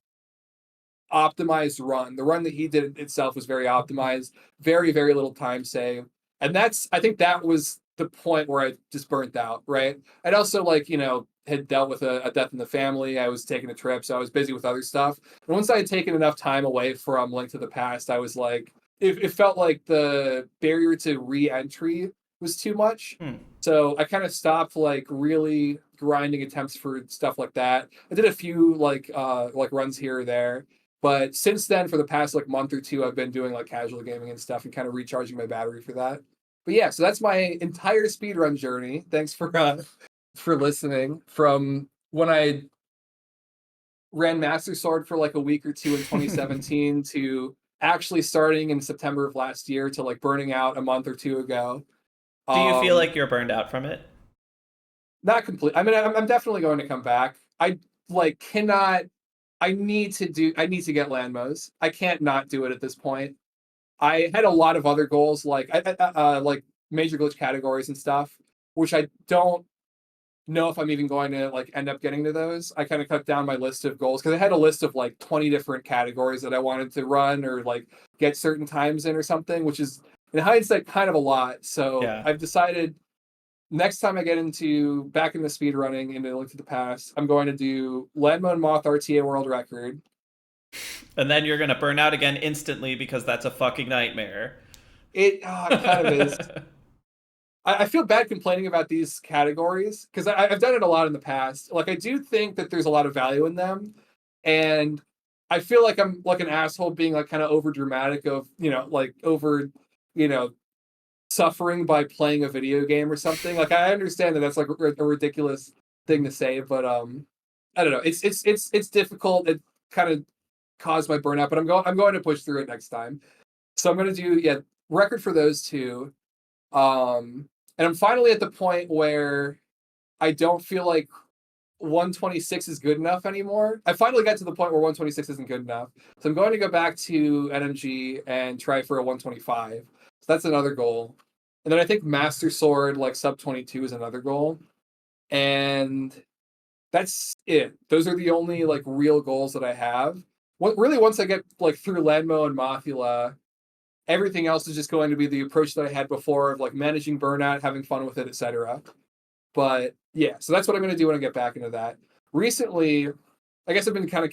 optimized run. The run that he did itself was very optimized. Very very little time save, and I think that was the point where I just burnt out. Right. I'd also had dealt with a death in the family. I was taking a trip, so I was busy with other stuff. And once I had taken enough time away from Link to the Past, I was like, it felt like the barrier to re-entry was too much. Hmm. So I kind of stopped like really grinding attempts for stuff like that. I did a few like runs here or there, but since then, for the past like month or two, I've been doing like casual gaming and stuff and kind of recharging my battery for that. But yeah, so that's my entire speedrun journey. Thanks for listening. From when I ran Master Sword for like a week or two in 2017 to actually starting in September of last year to like burning out a month or two ago. Do you feel Um, like you're burned out from it? Not complete. I mean, I'm definitely going to come back. I like cannot. I need to get Landmos. I can't not do it at this point. I had a lot of other goals, like like major glitch categories and stuff, which I don't know if I'm even going to like end up getting to those. I kind of cut down my list of goals because I had a list of like 20 different categories that I wanted to run or like get certain times in or something, which is in hindsight kind of a lot. So Yeah. I've decided next time I get into back into speed running into Link to the Past, I'm going to do Landmo and Moth RTA world record. And then you're gonna burn out again instantly because that's a fucking nightmare. It kind of is. I feel bad complaining about these categories because I've done it a lot in the past. Like I do think that there's a lot of value in them, and I feel like I'm like an asshole being like kind of over dramatic of like over you know suffering by playing a video game or something. Like I understand that that's like a ridiculous thing to say, but I don't know. It's difficult. It kind of caused my burnout, but I'm going to push through it next time. So I'm going to do record for those two. And I'm finally at the point where I don't feel like 126 is good enough anymore. I finally got to the point where 126 isn't good enough. So I'm going to go back to NMG and try for a 125. So that's another goal. And then I think Master Sword, like sub 22, is another goal. And that's it. Those are the only like real goals that I have. What really once I get like through Landmo and Mothula, everything else is just going to be the approach that I had before of like managing burnout, having fun with it, etc. But yeah, so that's what I'm going to do when I get back into that. Recently, I guess I've been kind of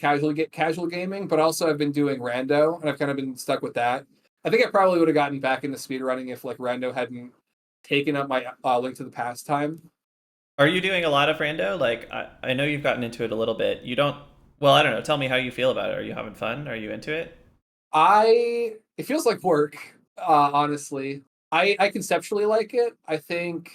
casual gaming, but also I've been doing rando, and I've kind of been stuck with that. I think I probably would have gotten back into speedrunning if like rando hadn't taken up my Link to the Past time. Are you doing a lot of rando? Like, I know you've gotten into it a little bit. You don't. Well, I don't know. Tell me how you feel about it. Are you having fun? Are you into it? It feels like work, honestly. I conceptually like it. I think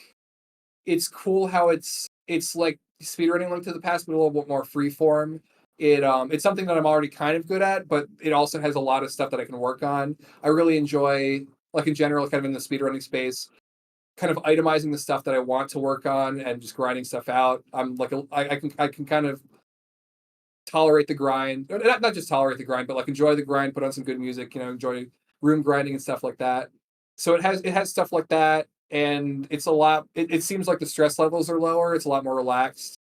it's cool how it's like speedrunning Link to the Past, but a little bit more freeform. It's something that I'm already kind of good at, but it also has a lot of stuff that I can work on. I really enjoy, like in general, kind of in the speedrunning space, kind of itemizing the stuff that I want to work on and just grinding stuff out. I'm like I can kind of tolerate the grind, not just tolerate the grind, but like enjoy the grind, put on some good music, enjoy room grinding and stuff like that. So it has stuff like that, and it's a lot. It seems like the stress levels are lower. It's a lot more relaxed.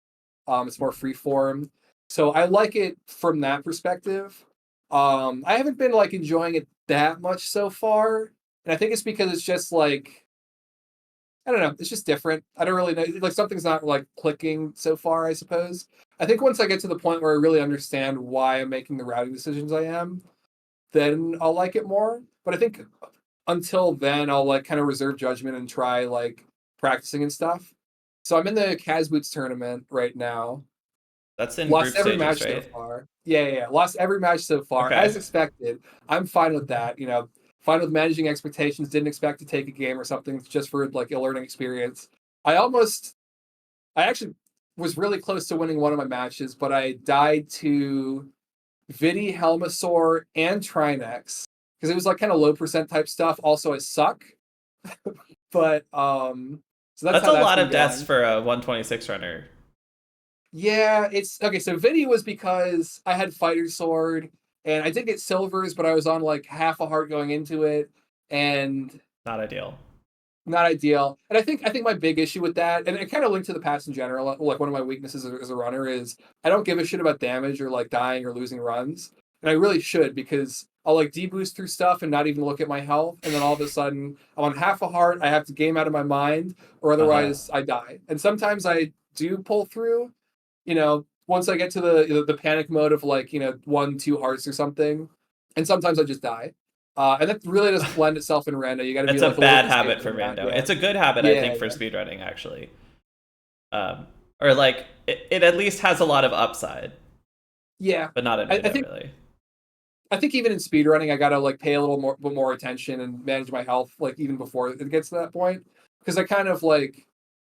It's more free form. So I like it from that perspective. I haven't been like enjoying it that much so far, and I think it's because it's just like I don't know. It's just different. I don't really know. Like something's not like clicking so far. I suppose. I think once I get to the point where I really understand why I'm making the routing decisions I am, then I'll like it more. But I think until then, I'll like kind of reserve judgment and try like practicing and stuff. So I'm in the Kaz Boots tournament right now. That's in Lost group every stages, match so right? far. Yeah. Lost every match so far, as Okay. expected. I'm fine with that. Fine with managing expectations. Didn't expect to take a game or something just for like a learning experience. I almost, I actually was really close to winning one of my matches, but I died to Vidi, Helmasaur, and Trinex because it was like kind of low percent type stuff. Also, I suck, but so that's That's how a that's lot been of deaths going. for a 126 runner. Yeah, it's okay. So Vidi was because I had Fighter Sword and I did get silvers, but I was on like half a heart going into it and Not ideal. not ideal. And I think my big issue with that, and it kind of linked to the past in general, like one of my weaknesses as a runner is I don't give a shit about damage or like dying or losing runs. And I really should because I'll like deboost through stuff and not even look at my health. And then all of a sudden I'm on half a heart. I have to game out of my mind or Uh huh. otherwise I die. And sometimes I do pull through, once I get to the panic mode of like, 1, 2 hearts or something. And sometimes I just die. And that really doesn't lend itself in rando. You got to be It's a like a little bad bit habit for safer than that. rando. Yeah. It's a good habit, I Yeah. think, for Yeah. speedrunning actually. Or like it at least has a lot of upside, Yeah. but not in I rando think really. I think even in speedrunning, I gotta like pay a little more attention and manage my health like even before it gets to that point. Because I kind of like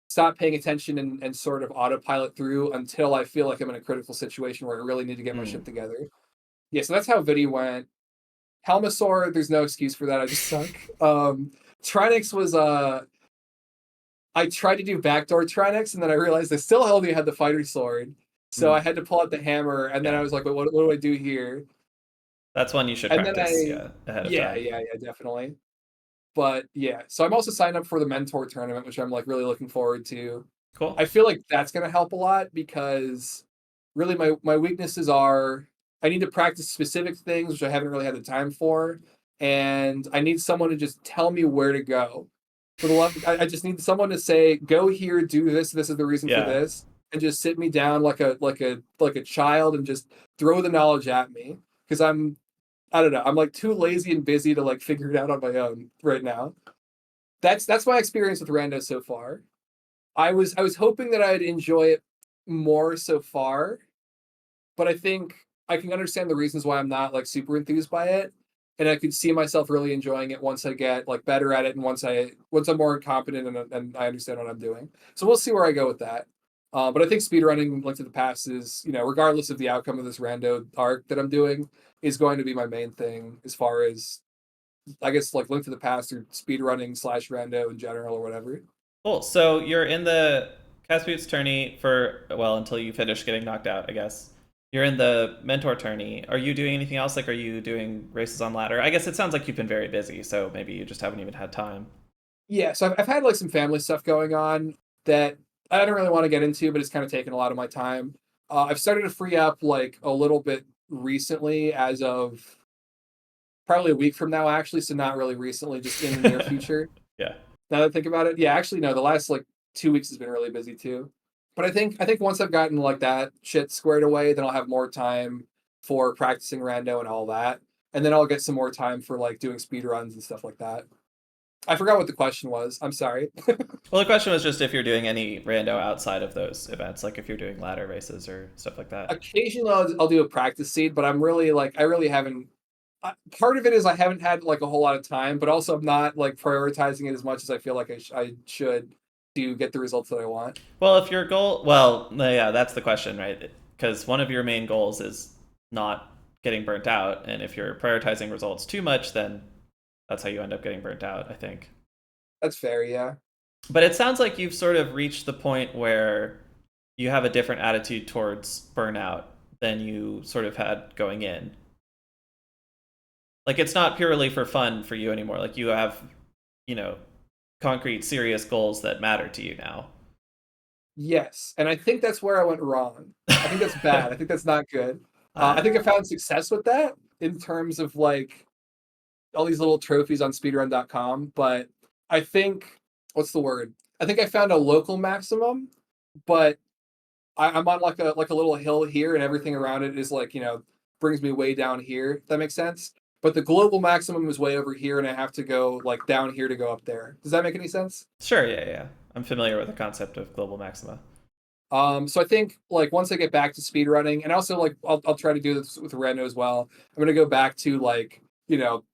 stop paying attention and sort of autopilot through until I feel like I'm in a critical situation where I really need to get my Hmm. shit together. Yeah, so that's how Vidi went. Helmasaur, there's no excuse for that. I just suck. Trinix was I tried to do backdoor Trinix and then I realized I still only had the fighter sword. So Hmm. I had to pull out the hammer and then I Yeah. was like, what do I do here? That's one you should And then practice, ahead of yeah, time. yeah, yeah, definitely. But yeah, so I'm also signed up for the mentor tournament, which I'm like really looking forward to. Cool. I feel like that's going to help a lot because really my weaknesses are I need to practice specific things which I haven't really had the time for, and I need someone to just tell me where to go. For the love, I just need someone to say, "Go here, do this. This is the reason for Yeah. this," and just sit me down like a child and just throw the knowledge at me because I don't know. I'm like too lazy and busy to like figure it out on my own right now. That's my experience with Rando so far. I was hoping that I'd enjoy it more so far, but I think I can understand the reasons why I'm not like super enthused by it, and I could see myself really enjoying it once I get like better at it and once I'm more competent and I understand what I'm doing. So we'll see where I go with that. But I think speedrunning Link to the Past is, regardless of the outcome of this rando arc that I'm doing, is going to be my main thing as far as I guess like Link to the Past or speedrunning slash rando in general or whatever. Cool. So you're in the Cast Boots tourney for, well, until you finish getting knocked out, I guess. You're in the mentor tourney. Are you doing anything else? Like, are you doing races on ladder? I guess it sounds like you've been very busy, so maybe you just haven't even had time. Yeah, so I've had like some family stuff going on that I don't really want to get into, but it's kind of taken a lot of my time. I've started to free up like a little bit recently, as of probably a week from now, actually. So not really recently, just in the near future. Yeah. Now that I think about it, yeah, actually no, the last like 2 weeks has been really busy too. But I think once I've gotten like that shit squared away, then I'll have more time for practicing rando and all that, and then I'll get some more time for like doing speed runs and stuff like that. I forgot what the question was. I'm sorry. Well, the question was just if you're doing any rando outside of those events, like if you're doing ladder races or stuff like that. Occasionally I'll do a practice seed, but I'm really like I really haven't. Part of it is I haven't had like a whole lot of time, but also I'm not like prioritizing it as much as I feel like I should to get the results that I want. Well, if your goal, well, yeah, that's the question, right? Because one of your main goals is not getting burnt out, and if you're prioritizing results too much, then that's how you end up getting burnt out, I think. That's fair, yeah. But it sounds like you've sort of reached the point where you have a different attitude towards burnout than you sort of had going in. Like, it's not purely for fun for you anymore. Like, you have, you know, concrete, serious goals that matter to you now. Yes, and I think that's where I went wrong. I think that's bad. I think that's not good. I think I Uh, found success with that in terms of like all these little trophies on speedrun.com, but I think what's the word? I think I found a local maximum, but I'm on like a little hill here, and everything around it is like brings me way down here. If that makes sense. But the global maximum is way over here, and I have to go like down here to go up there. Does that make any sense? sure, yeah, yeah. I'm familiar with the concept of global maxima. So I think like once I get back to speedrunning, and also like I'll try to do this with Reno as well. I'm gonna go back to like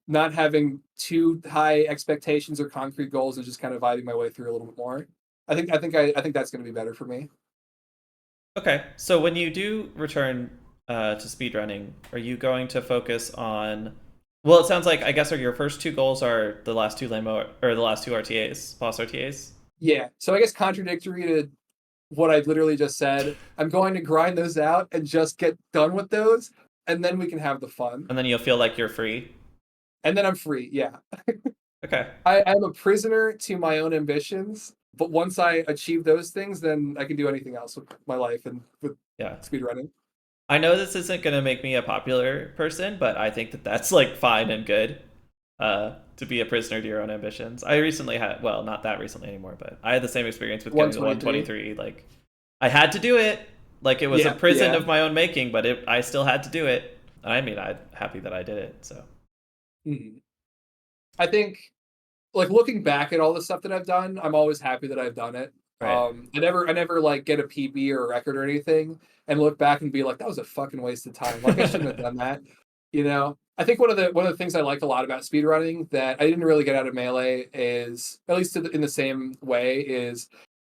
not having too high expectations or concrete goals and just kind of vibing my way through a little bit more. I think that's gonna be better for me. Okay, so when you do return to speedrunning, are you going to focus on? Well, it sounds like I guess are your first two goals are the last two lamo or the last two RTAs, boss RTAs, Yeah. So I guess contradictory to what I literally just said, I'm going to grind those out and just get done with those, and then we can have the fun. and then you'll feel like you're free. And then I'm free. Yeah. Okay, I'm a prisoner to my own ambitions, but once I achieve those things, then I can do anything else with my life and with yeah. speedrunning. I know this isn't going to make me a popular person, but I think that that's like fine and good to be a prisoner to your own ambitions. I recently had, well, not that recently anymore, but I had the same experience with getting to 123. 123. Like, I had to do it. Like, it was a Yeah, prison yeah. of my own making, but I still had to do it. I mean, I'm happy that I did it. So, Mhm. I think like looking back at all the stuff that I've done, I'm always happy that I've done it. right. I never like get a PB or a record or anything and look back and be like, that was a fucking waste of time. Like I shouldn't have done that. I think one of the things I like a lot about speedrunning that I didn't really get out of melee is, at least in the same way, is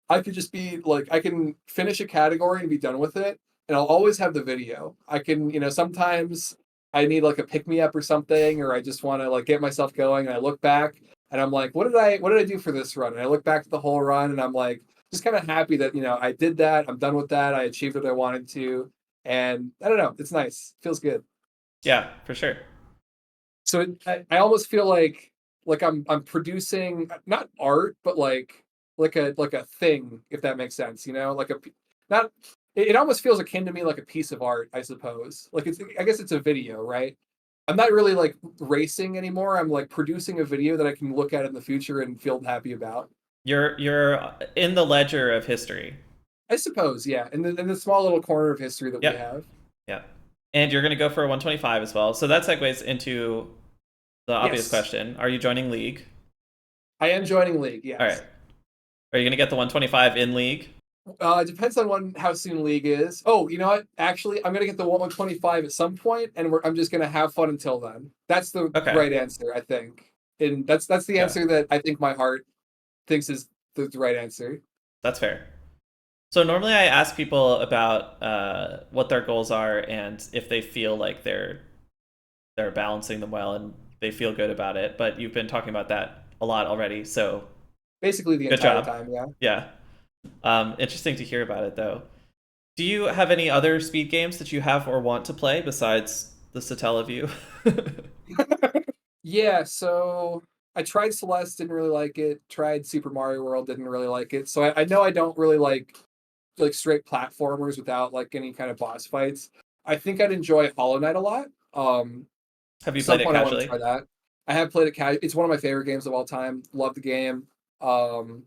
I could just be like I can finish a category and be done with it, and I'll always have the video. I can, sometimes I need like a pick me up or something, or I just want to like get myself going, and I look back and I'm like, what did I do for this run? And I look back at the whole run and I'm like just kind of happy that I did that. I'm done with that. I achieved what I wanted to, and I don't know, it's nice. Feels good. Yeah, for sure. So I almost feel like I'm producing not art, but like a thing, if that makes sense. Like not. It almost feels akin to me like a piece of art, I suppose. Like I guess it's a video, right? I'm not really like racing anymore. I'm like producing a video that I can look at in the future and feel happy about. You're in the ledger of history. I suppose, yeah. In the small little corner of history that we Yep. have. Yeah. And you're going to go for a 125 as well. So that segues into the obvious Yes, question. Are you joining League? I am joining League. All right. Yes. Are you going to get the 125 in League? It depends on how soon League is. Oh, you know what? Actually, I'm gonna get the 125 at some point, and I'm just gonna have fun until then. That's the Okay. right answer, I think, and that's the Yeah, answer that I think my heart thinks is the right answer. that's fair. So normally I ask people about what their goals are and if they feel like they're balancing them well and they feel good about it. But you've been talking about that a lot already, so Basically, the good entire job. time. Yeah. Yeah. Interesting to hear about it though. Do you have any other speed games that you have or want to play besides the Satellaview? Yeah. So I tried Celeste, didn't really like it. Tried Super Mario World, didn't really like it. So I know I don't really like straight platformers without like any kind of boss fights. I think I'd enjoy Hollow Knight a lot. Have you Some played it point I want to casually? try that. I have played it casually. It's one of my favorite games of all time. Love the game. Um,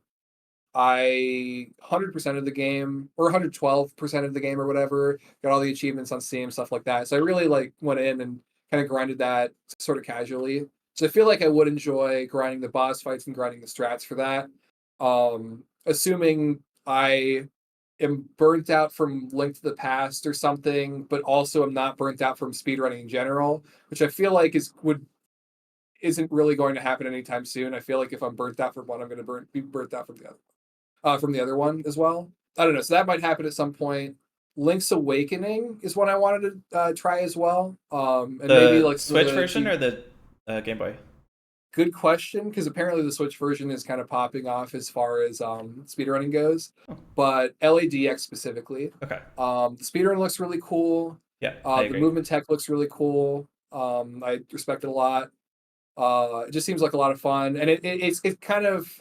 I 100% of the game, or 112% of the game, or whatever. Got all the achievements on Steam, stuff like that. So I really like went in and kind of grinded that sort of casually. So I feel like I would enjoy grinding the boss fights and grinding the strats for that. Assuming I am burnt out from Link to the Past or something, but also am not burnt out from speedrunning in general, which I feel like isn't really going to happen anytime soon. I feel like if I'm burnt out from one, I'm going to be burnt out from the other one as well. I don't know. So that might happen at some point. Link's Awakening is one I wanted to try as well, and maybe The like some of Switch the version or the Game Boy? good question because apparently the Switch version is kind of popping off as far as speedrunning goes, Oh, but LADX specifically, okay. the speedrun looks really cool. Yeah, I The agree. movement tech looks really cool. I respect it a lot. It just seems like a lot of fun, and it's kind of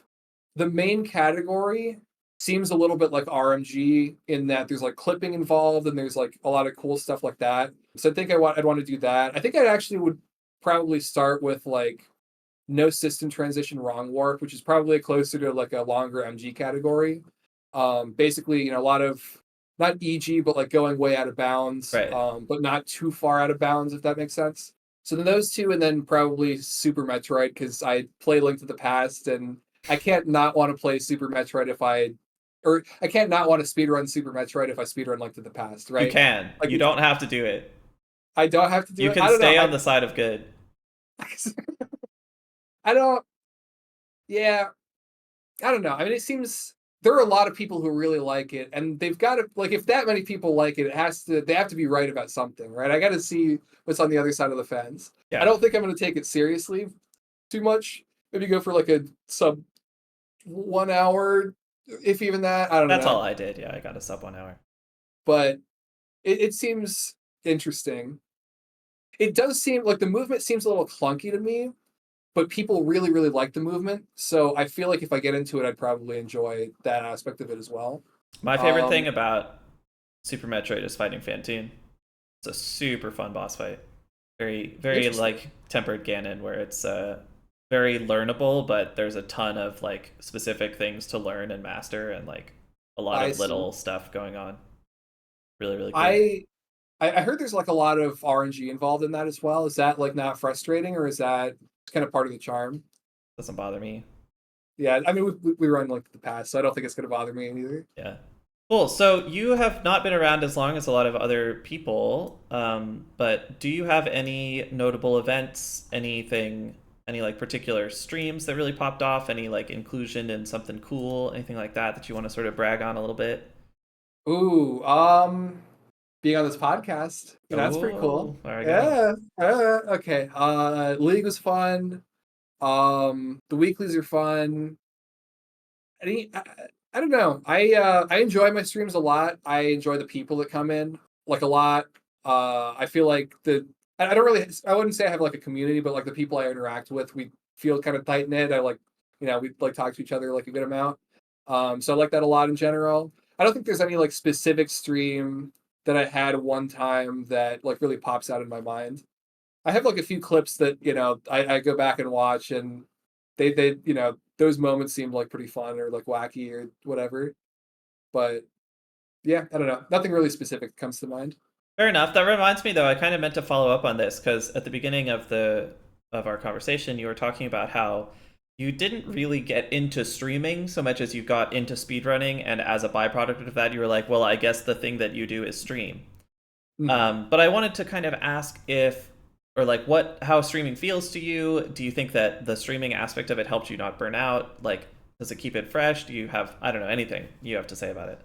the main category seems a little bit like RMG in that there's like clipping involved and there's like a lot of cool stuff like that. So I think I'd want to do that. I think I actually would probably start with like no system transition wrong warp, which is probably closer to like a longer MG category. Basically, a lot of not EG, but like going way out of bounds, Right. but not too far out of bounds, if that makes sense. So then those two, and then probably Super Metroid because I play Link to the Past, and I can't not want to play Super Metroid or I can't not want to speedrun Super Metroid if I speedrun Link to the Past, You right? can. Like You don't have to do it. I don't have to do You it. can I don't know. stay on the side of good. I don't. Yeah, I don't know. I mean, it seems there are a lot of people who really like it, and they've got to like if that many people like it, they have to be right about something, right? I got to see what's on the other side of the fence. I Yeah. don't think I'm going to take it seriously too much. Maybe go for like a sub 1 hour, if even that. I don't That's all know, I did. Yeah, I got a sub 1 hour. but it seems interesting. It does seem like the movement seems a little clunky to me, but people really really like the movement, so I feel like if I get into it I'd probably enjoy that aspect of it as well. My favorite um thing about Super Metroid is fighting Fantine. It's a super fun boss fight. Very, very Interesting. like tempered Ganon, where it's very learnable, but there's a ton of like specific things to learn and master, and like a lot I of see. little stuff going on. Really, really cool. I i heard there's like a lot of RNG involved in that as well. Is that like not frustrating, or is that kind of part of the charm? Doesn't bother me. Yeah, I mean we run like the past, so I don't think it's going to bother me either. Yeah. Cool. So you have not been around as long as a lot of other people, but do you have any notable events, anything, any like particular streams that really popped off, any like inclusion in something cool, anything like that that you want to sort of brag on a little bit? Ooh, being on this podcast, that's pretty cool. Oh, there we go. Yeah. Okay. League was fun. The weeklies are fun. I don't know. I enjoy my streams a lot. I enjoy the people that come in like a lot. I feel like I don't really, I wouldn't say I have like a community, but like the people I interact with, we feel kind of tight knit. I like, we like talk to each other like a good amount. So I like that a lot in general. I don't think there's any like specific stream that I had one time that like really pops out in my mind. I have like a few clips that I go back and watch, and they those moments seem like pretty fun or like wacky or whatever. But yeah, I don't know. Nothing really specific comes to mind. Fair enough. That reminds me, though, I kind of meant to follow up on this because at the beginning of our conversation, you were talking about how you didn't really get into streaming so much as you got into speedrunning, and as a byproduct of that, you were like, well, I guess the thing that you do is stream. Mhm. But I wanted to kind of ask if, or like, how streaming feels to you. Do you think that the streaming aspect of it helped you not burn out? Like, does it keep it fresh? Do you have, I don't know, anything you have to say about it?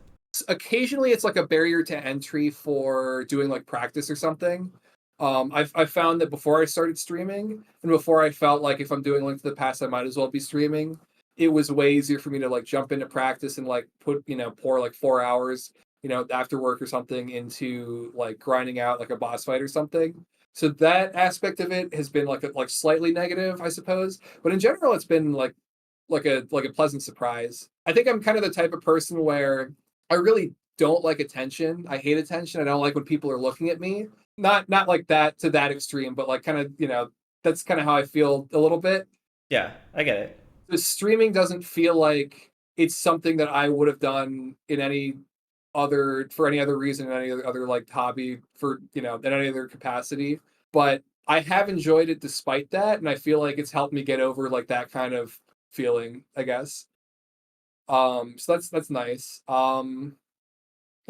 Occasionally it's like a barrier to entry for doing like practice or something. I've found that before I started streaming and before I felt like if I'm doing Link to the Past, I might as well be streaming. It was way easier for me to like jump into practice and like pour like 4 hours, after work or something into like grinding out like a boss fight or something. So that aspect of it has been like slightly negative, I suppose. But in general, it's been like a pleasant surprise. I think I'm kind of the type of person where I really don't like attention. I hate attention. I don't like when people are looking at me. Not like that to that extreme, but like kind of, that's kind of how I feel a little bit. Yeah, I get it. The streaming doesn't feel like it's something that I would have done in any other for any other reason, any other like hobby for, in any other capacity. But I have enjoyed it despite that, and I feel like it's helped me get over like that kind of feeling, I guess. So that's nice. I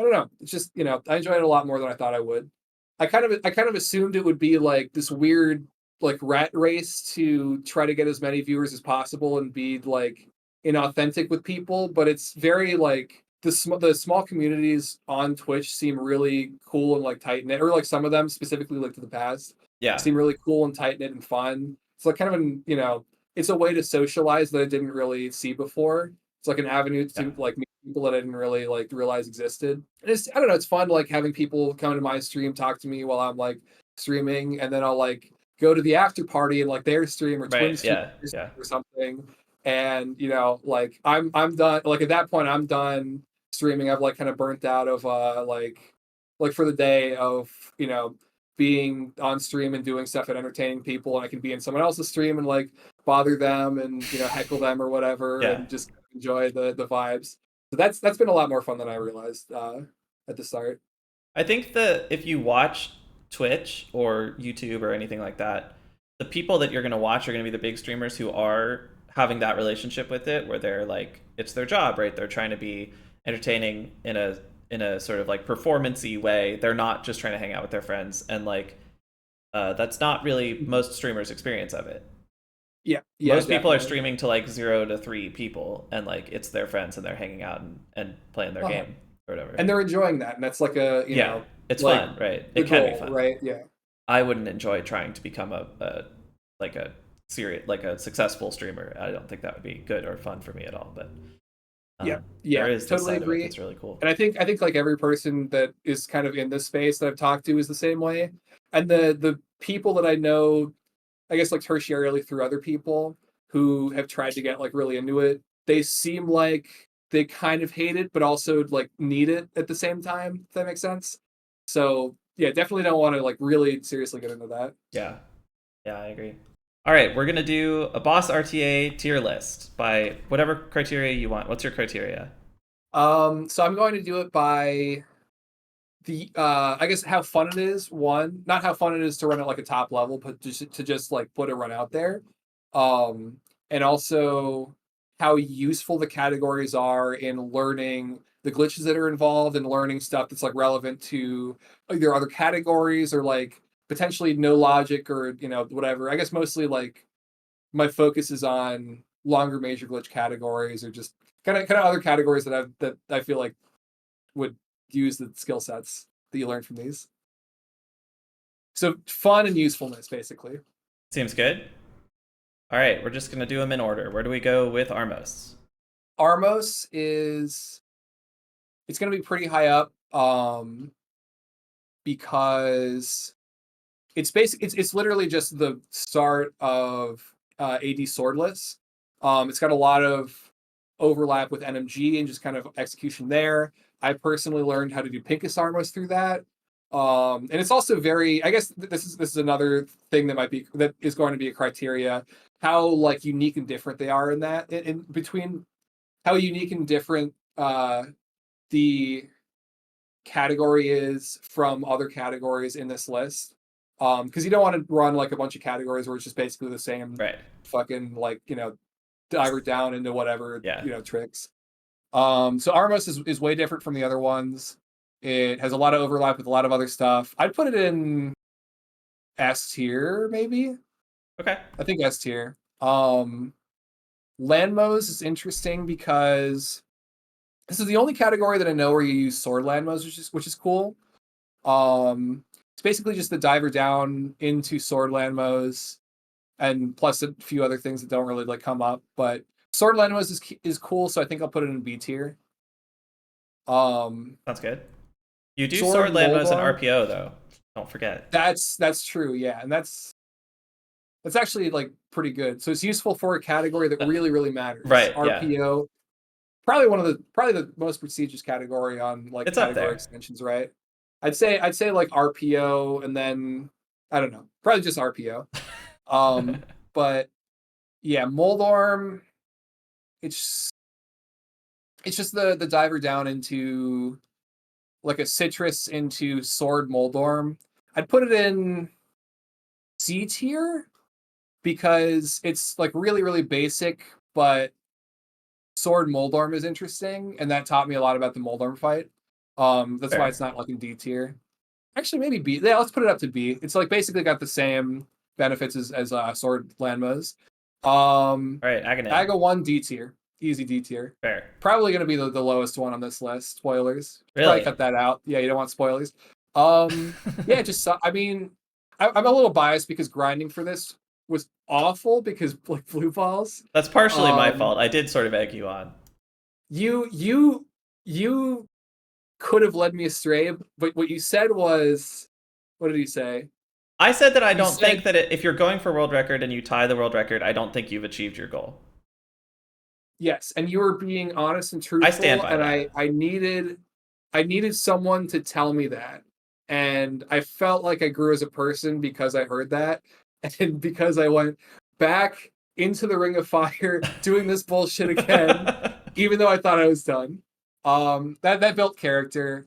don't know. It's just, I enjoyed it a lot more than I thought I would. I kind of assumed it would be like this weird like rat race to try to get as many viewers as possible and be like inauthentic with people, but it's very like the small communities on Twitch seem really cool and like tight knit, or like some of them specifically like to the past Yeah, seem really cool and tight knit and fun. It's like kind of it's a way to socialize that I didn't really see before. It's like an avenue yeah, to like meet people that I didn't really like realize existed. And it's I don't know, it's fun like having people come to my stream, talk to me while I'm like streaming, and then I'll like go to the after party and like their stream or twin right. stream Yeah, yeah, or something. And like I'm done. Like at that point, I'm done streaming. I've like kind of burnt out of like for the day of being on stream and doing stuff and entertaining people, and I can be in someone else's stream and like bother them and heckle them or whatever yeah. and just enjoy the vibes. So that's been a lot more fun than I realized at the start. I think that if you watch Twitch or YouTube or anything like that, the people that you're going to watch are going to be the big streamers who are having that relationship with it, where they're like, it's their job, right? They're trying to be entertaining in a sort of like performancy way. They're not just trying to hang out with their friends, and like that's not really most streamers' experience of it. Yeah, Most people are definitely. streaming to like 0 to 3 people, and like it's their friends and they're hanging out and playing their Uh-huh. game or whatever. And they're enjoying that, and that's like a Yeah, it's like fun, right? the It can be goal, fun. right? Yeah. I wouldn't enjoy trying to become a like a serious like a successful streamer. I don't think that would be good or fun for me at all. But Yeah, there yeah, is this totally side of it agree. that's really cool. And I think like every person that is kind of in this space that I've talked to is the same way. And the people that I know, I guess like tertiarily through other people who have tried to get like really into it, they seem like they kind of hate it, but also like need it at the same time, if that makes sense. So yeah, definitely don't want to like really seriously get into that. Yeah, yeah, I agree. All right, we're gonna do a boss RTA tier list by whatever criteria you want. What's your criteria? So I'm going to do it by the I guess how fun it is. One, not how fun it is to run at like a top level, but just like put a run out there. Um, and also how useful the categories are in learning the glitches that are involved and learning stuff that's like relevant to either other categories or like potentially no logic or whatever. I guess mostly like my focus is on longer major glitch categories or just kind of other categories that I feel like would use the skill sets that you learn from these. So fun and usefulness, basically. Seems good. All right, we're just gonna do them in order. Where do we go with Armos? Armos is it's going to be pretty high up because it's literally just the start of AD Swordless. It's got a lot of overlap with NMG and just kind of execution there. I personally learned how to do Pincus Armos through that. And it's also very, I guess this is another thing that is going to be a criteria, how like unique and different they are in that in between how unique and different the category is from other categories in this list. Because you don't want to run like a bunch of categories where it's just basically the same Right. fucking like, diver down into whatever, Yeah. tricks. So Armos is way different from the other ones. It has a lot of overlap with a lot of other stuff. I'd put it in S tier, maybe. Okay. I think S tier. Landmos is interesting because this is the only category that I know where you use sword landmos, which is cool. It's basically just the diver down into sword landmos, and plus a few other things that don't really like come up. But sword landmos is cool, so I think I'll put it in B tier. Sounds good. You do Sword sword landmos and Moldorm. RPO though. Don't forget. That's true, yeah, and that's actually like pretty good. So it's useful for a category that really matters. Right. RPO, Yeah. probably the most prestigious category on like It's up category there. extensions, right? I'd say like RPO, and then I don't know, probably just RPO. But yeah, Moldorm, it's just the diver down into like a citrus into sword Moldorm. I'd put it in C tier because it's like really basic, but sword Moldorm is interesting, and that taught me a lot about the Moldorm fight. That's Fair. why it's not like in D tier. Actually, maybe B. Yeah, let's put it up to B. It's like basically got the same benefits as sword Landmos. All right. Aghanim. Aga 1 D tier, easy D tier. Fair. Probably going to be the lowest one on this list. Spoilers. Really? Probably cut that out. Yeah, you don't want spoilers. Yeah, just I mean, I'm a little biased because grinding for this was awful because like blue balls. That's partially my fault. I did sort of egg you on. You could have led me astray, but what you said was, what did you say? I said that I You don't said- think that if you're going for world record and you tie the world record, I don't think you've achieved your goal. Yes, and you were being honest and truthful. I stand by and that. I needed someone to tell me that. And I felt like I grew as a person because I heard that. And because I went back into the ring of fire doing this bullshit again, even though I thought I was done. That built character,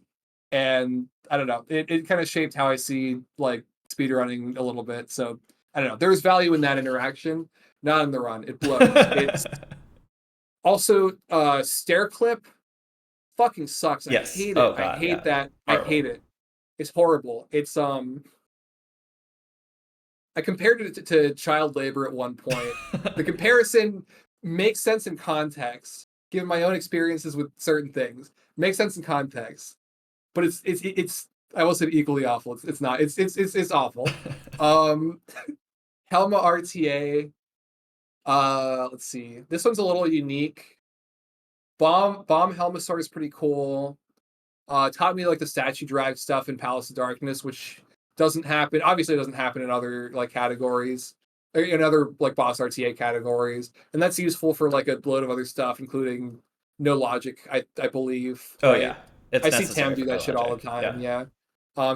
and I don't know. It kind of shaped how I see like speedrunning a little bit. So I don't know. There's value in that interaction, not in the run. It blows. It's also stair clip fucking sucks. Yes. I hate it. Oh, I God, hate yeah. that. Horrible. I hate it. It's horrible. It's I compared it to child labor at one point. The comparison makes sense in context, given my own experiences with certain things. Makes sense in context, but it's I will say equally awful. It's not. It's awful. Helma RTA. Let's see. This one's a little unique. Bomb Helmasaur is pretty cool. Taught me like the statue drag stuff in Palace of Darkness, which doesn't happen. Obviously, it doesn't happen in other like categories, or in other like boss RTA categories, and that's useful for like a load of other stuff, including no logic. I believe. Oh, right? yeah. It's I see necessary Tam do for that no shit all the logic. time. Yeah.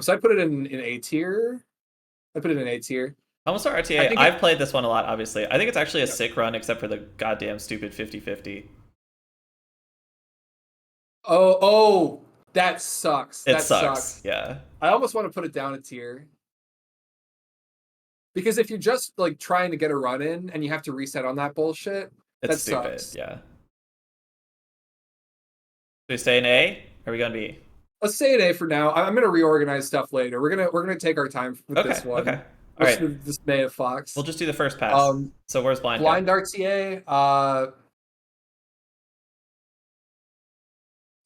So I put it in A tier. I put it in A tier. Almost I RTA. think I've played this one a lot, obviously. I think it's actually a Yeah. sick run, except for the goddamn stupid 50-50. Oh, that sucks. It That sucks. Yeah. I almost want to put it down a tier. Because if you're just like trying to get a run in and you have to reset on that bullshit, It's that stupid. sucks. Yeah. Do we stay in A? Or are we going to be? Let's say an A for now. I'm gonna reorganize stuff later. We're gonna take our time with Okay. this one. Okay. All right. The dismay of Fox. We'll just do the first pass. So where's blind? Blind RTA.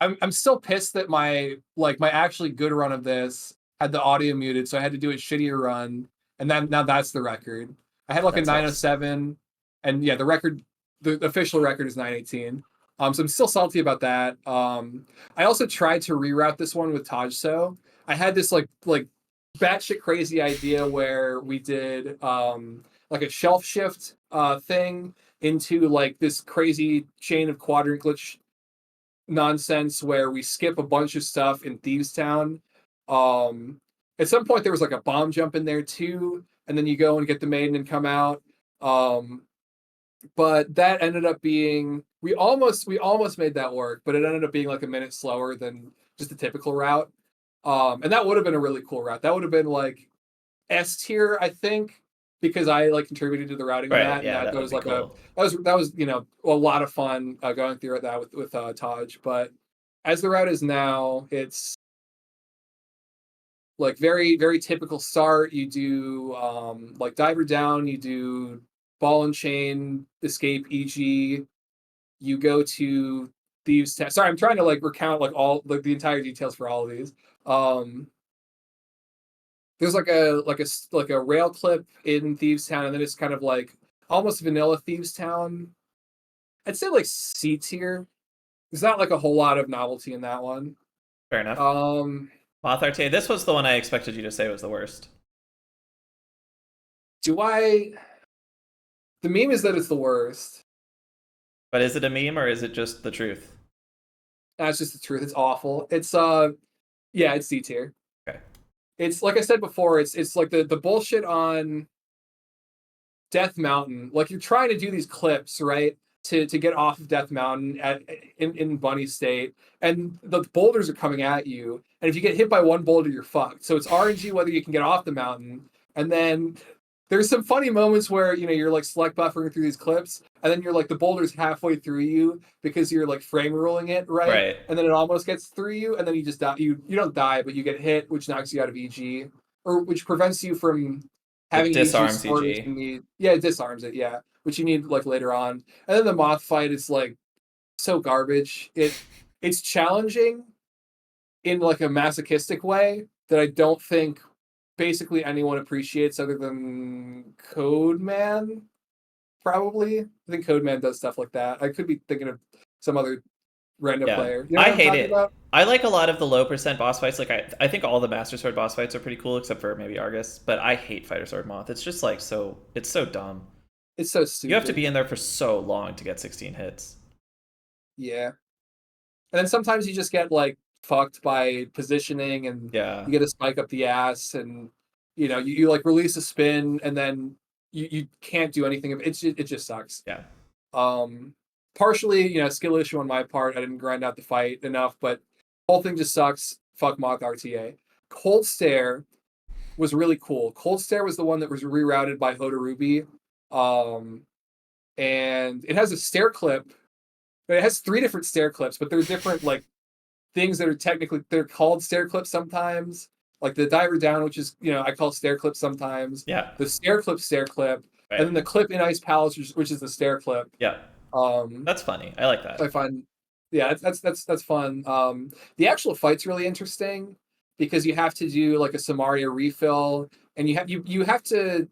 I'm still pissed that my actually good run of this had the audio muted, so I had to do a shittier run, and then now that's the record. I had like a That sucks. 907, and yeah, the official record is 918. So I'm still salty about that. I also tried to reroute this one with Tajso. I had this like batshit crazy idea where we did like a shelf shift thing into like this crazy chain of quadrant glitch nonsense where we skip a bunch of stuff in Thieves Town. Um, at some point there was like a bomb jump in there too, and then you go and get the maiden and come out. Um, but that ended up being we almost made that work, but it ended up being like a minute slower than just the typical route. And that would have been a really cool route. That would have been like S tier, I think, because I like contributed to the routing of Right, that, and yeah, that that would was be like a cool. that was a lot of fun going through that with Taj. But as the route is now, it's like very very typical start. You do like diver down, you do ball and chain, escape, EG. You go to thieves. Sorry, I'm trying to like recount like all like the entire details for all of these. Um, there's like a rail clip in Thieves Town, and then it's kind of like almost vanilla Thieves Town. I'd say like C tier. There's not like a whole lot of novelty in that one. Fair enough. Um, Moth RTA, this was the one I expected you to say was the worst. do I? The meme is that it's the worst. But is it a meme or is it just the truth? That's just the truth. It's awful. It's yeah, it's C tier. Okay. It's like I said before. It's like the bullshit on Death Mountain. Like you're trying to do these clips, right? To get off of Death Mountain in Bunny State, and the boulders are coming at you. And if you get hit by one boulder, you're fucked. So it's RNG whether you can get off the mountain. And then there's some funny moments where you're like select buffering through these clips, and then you're like the boulder's halfway through you because you're like frame ruling it, right? Right. And then it almost gets through you, and then you just die. You don't die, but you get hit, which knocks you out of EG, or which prevents you from It having EG disarms score, which EG. you need. Yeah, it disarms it. Yeah, which you need like later on. And then the moth fight is like so garbage. It's challenging in like a masochistic way that I don't think basically anyone appreciates other than Code Man. Probably, I think Code Man does stuff like that. I could be thinking of some other random Yeah. player. You know I what I'm hate talking it. about? I like a lot of the low percent boss fights. Like I think all the Master Sword boss fights are pretty cool, except for maybe Argus. But I hate Fighter Sword Moth. It's just like it's so dumb. It's so You have to stupid. be in there for so long to get 16 hits. Yeah. And then sometimes you just get like fucked by positioning, and Yeah. you get a spike up the ass, and you like release a spin, and then you can't do anything. It just sucks. Yeah. Um, partially, skill issue on my part. I didn't grind out the fight enough, but the whole thing just sucks. Fuck Moth RTA. Cold Stare was really cool. Cold Stare was the one that was rerouted by Hodarubi. Um, and it has a stair clip. It has three different stair clips, but they're different like things that are technically they're called stair clips sometimes. Like the diver down, which is I call stair clip sometimes. Yeah. The stair clip, and Right. then the clip in Ice Palace, which is the stair clip. Yeah. Um, That's funny. I like I that. find, yeah, that's fun. The actual fight's really interesting because you have to do like a Samaria refill, and you have to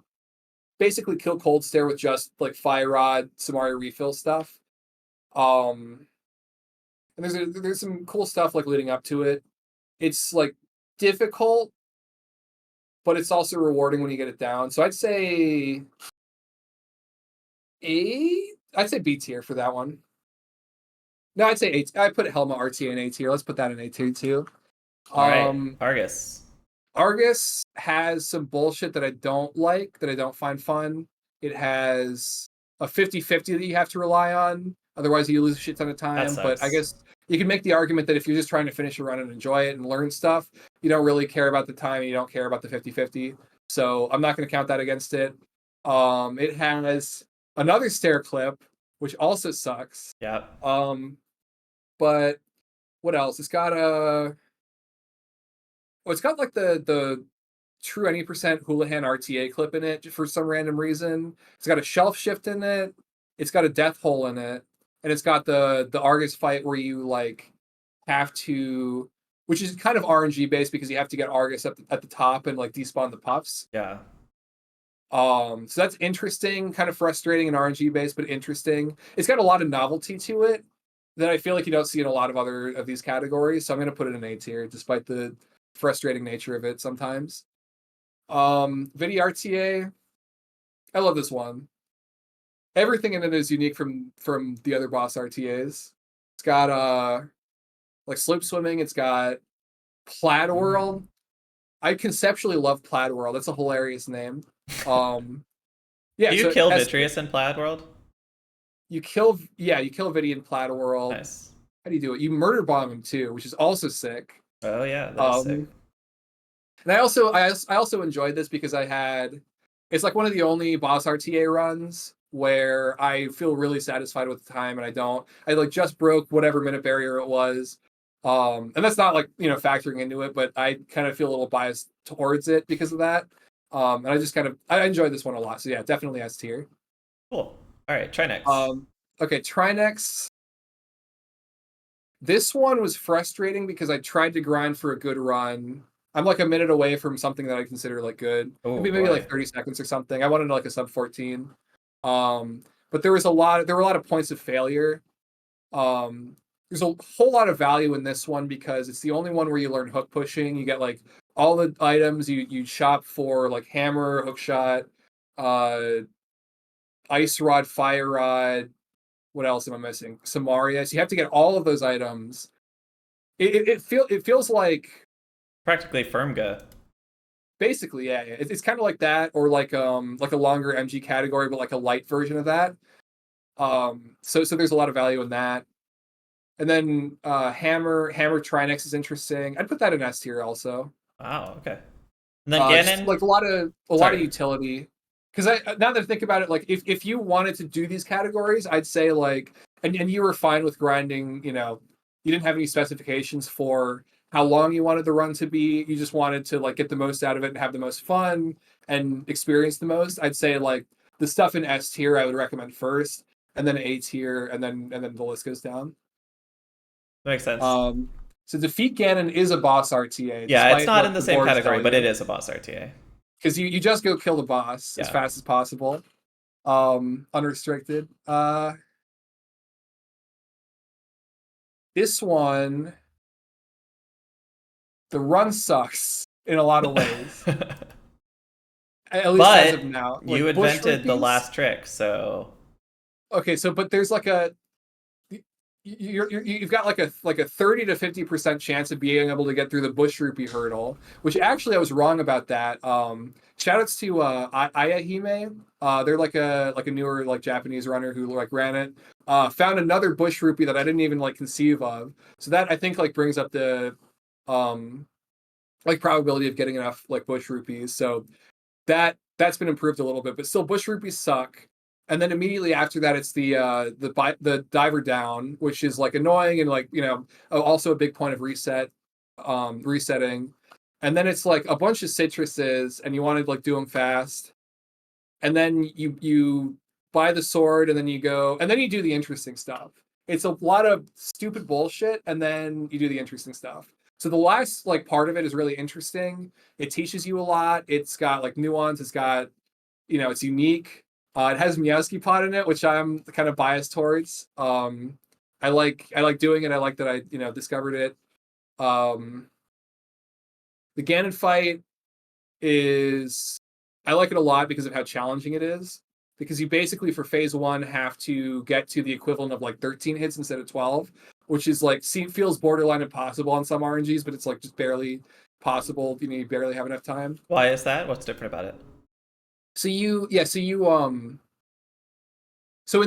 basically kill Cold Stare with just like Fire Rod, Samaria refill stuff. Um, and there's some cool stuff like leading up to it. It's like difficult, but it's also rewarding when you get it down. So I'd say A. I'd say B tier for that one. No, I'd say A. I put Helma RT in A tier. Let's put that in A tier too. All right. Um, Argus. Argus has some bullshit that I don't like, that I don't find fun. It has a 50-50 that you have to rely on. Otherwise, you lose a shit ton of That time. But I sucks. guess you can make the argument that if you're just trying to finish a run and enjoy it and learn stuff, you don't really care about the time and you don't care about the 50-50. So I'm not going to count that against it. It has another stair clip, which also sucks. Yeah. But what else? It's got like the true any percent Houlihan RTA clip in it for some random reason. It's got a shelf shift in it. It's got a death hole in it, and it's got the Argus fight where you like have to, which is kind of RNG based because you have to get Argus at the top and like despawn the puffs. Yeah. So that's interesting, kind of frustrating and RNG based, but interesting. It's got a lot of novelty to it that I feel like you don't see in a lot of other of these categories. So I'm going to put it in A tier, despite the frustrating nature of it sometimes. Vidi RTA. I love this one. Everything in it is unique from the other boss RTAs. It's got like slope swimming. It's got Plaid World. I conceptually love Plaid World. That's a hilarious name. Yeah. Do you So kill Vitreous in Plaid World? you kill Vidi in Plaid World. Nice. How do you do it? You murder bomb him too, which is also sick. Oh yeah, that is sick. And I also enjoyed this because it's like one of the only boss RTA runs where I feel really satisfied with the time, and I like just broke whatever minute barrier it was. And that's not like, factoring into it, but I kind of feel a little biased towards it because of that. And I enjoyed this one a lot. So yeah, definitely S tier. Cool. All right, try next. Okay, try next. This one was frustrating because I tried to grind for a good run. I'm like a minute away from something that I consider like good. Maybe like 30 seconds or something. I wanted like a sub 14. But there were a lot of points of failure. There's a whole lot of value in this one because it's the only one where you learn hook pushing. You get like all the items you shop for, like hammer, hook shot, ice rod, fire rod. What else am I missing? Samaria. So you have to get all of those items. It feels like practically Firmga. Basically, yeah. It's kind of like that, or like a longer MG category, but like a light version of that. So there's a lot of value in that. And then Hammer Trinex is interesting. I'd put that in S tier also. Wow. Okay. And then Ganon, like a lot of utility. Because now that I think about it, like if you wanted to do these categories, I'd say like, and you were fine with grinding. You didn't have any specifications for how long you wanted the run to be. You just wanted to like get the most out of it and have the most fun and experience the most. I'd say like the stuff in S tier I would recommend first, and then A tier, and then the list goes down. Makes sense. So Defeat Ganon is a boss RTA. Yeah, it's not in the same category, but it is a boss RTA. Because you just go kill the boss as fast as possible. Unrestricted. This one, the run sucks in a lot of ways. At least as of now. Like, you invented the last trick, so okay. So, but there's like you've got like a 30 to 50% chance of being able to get through the bush rupee hurdle, which actually I was wrong about that. Shout outs to Ayahime. They're like a newer like Japanese runner who like ran it. Found another bush rupee that I didn't even like conceive of. So that I think like brings up the like probability of getting enough like bush rupees. So that's been improved a little bit, but still bush rupees suck. And then immediately after that, it's the diver down, which is like annoying and like also a big point of resetting. And then it's like a bunch of citruses, and you want to like do them fast. And then you buy the sword, and then you go, and then you do the interesting stuff. It's a lot of stupid bullshit, and then you do the interesting stuff. So the last like part of it is really interesting. It teaches you a lot. It's got like nuance. It's got it's unique. It has Meowski pod in it, which I'm kind of biased towards. I like doing it. I like that I discovered it. The Ganon fight I like it a lot because of how challenging it is. Because you basically for phase 1 have to get to the equivalent of like 13 hits instead of 12, which is like feels borderline impossible on some RNGs, but it's like just barely possible. You barely have enough time. Why is that? What's different about it? So in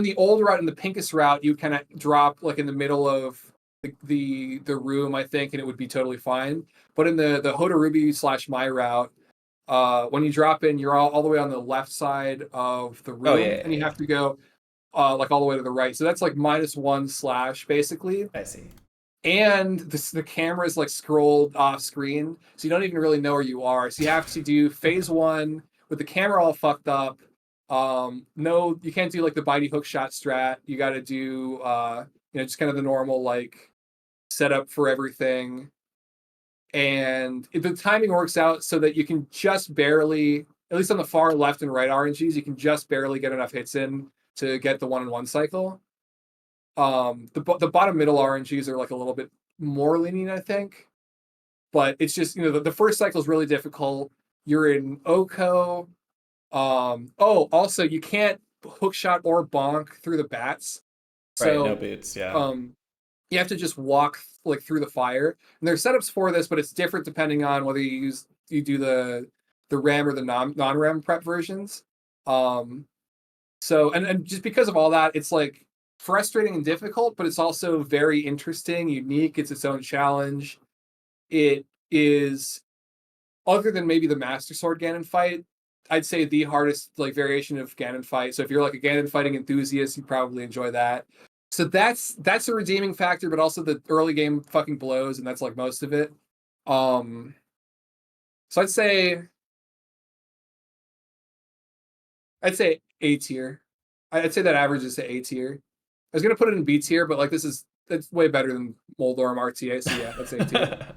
the old route, in the pinkest route, you kind of drop like in the middle of the room, I think, and it would be totally fine. But in the Hodarubi / my route, when you drop in, you're all the way on the left side of the room, and you have to go like all the way to the right. So that's like -1/ basically. I see. And the camera is like scrolled off screen, so you don't even really know where you are. So you have to do phase 1 with the camera all fucked up. No, you can't do like the bitey hook shot strat. You got to do just kind of the normal like setup for everything. And the timing works out so that you can just barely, at least on the far left and right RNGs, you can just barely get enough hits in to get the 1-in-1 cycle. The bottom middle RNGs are like a little bit more lenient, I think. But it's just, the first cycle is really difficult. you're in Oko. Also you can't hookshot or bonk through the bats. Right, no So boots, yeah. you have to just walk like through the fire. And there's setups for this, but it's different depending on whether you do the RAM or the non-RAM prep versions. So and just because of all that, it's like frustrating and difficult, but it's also very interesting, unique. It's its own challenge. It is, other than maybe the Master Sword Ganon fight, I'd say the hardest like variation of Ganon fight. So if you're like a Ganon fighting enthusiast, you probably enjoy that. So that's a redeeming factor, but also the early game fucking blows, and that's like most of it. Um, so I'd say A tier. I'd say that averages to A tier. I was gonna put it in B tier, but like it's way better than Moldorm RTA. So yeah, that's A tier.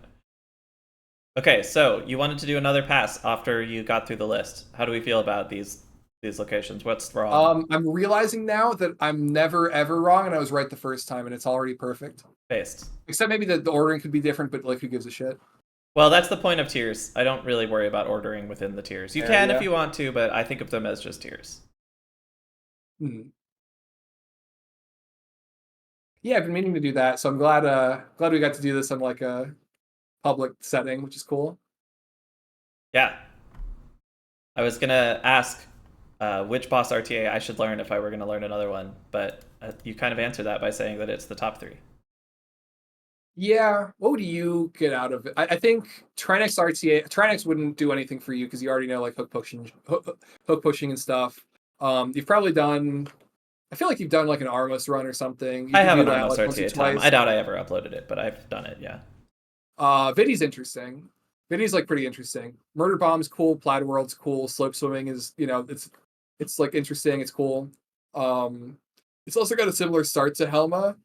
Okay, so you wanted to do another pass after you got through the list. How do we feel about these locations? What's wrong? I'm realizing now that I'm never ever wrong, and I was right the first time, and it's already perfect. Based. Except maybe the ordering could be different, but like who gives a shit? Well, that's the point of tiers. I don't really worry about ordering within the tiers. You can if Yeah. you want to, but I think of them as just tiers. Hmm. Yeah, I've been meaning to do that, so I'm glad we got to do this on like a public setting, which is cool. Yeah. I was gonna ask which boss RTA I should learn if I were gonna learn another one, but you kind of answered that by saying that it's the top three. Yeah, what would you get out of it? I think Trinex RTA Trinex wouldn't do anything for you because you already know like hook pushing and stuff. You've probably done. I feel like you've done like an Armos run or something. You I can have do an that Armos like once or RTA time. I twice. doubt I ever uploaded it, but I've done it. Yeah. Vidi's interesting. Vidi's like pretty interesting. Murder Bomb's cool. Plaid World's cool. Slope swimming is it's like interesting. It's cool. Um, it's also got a similar start to Helma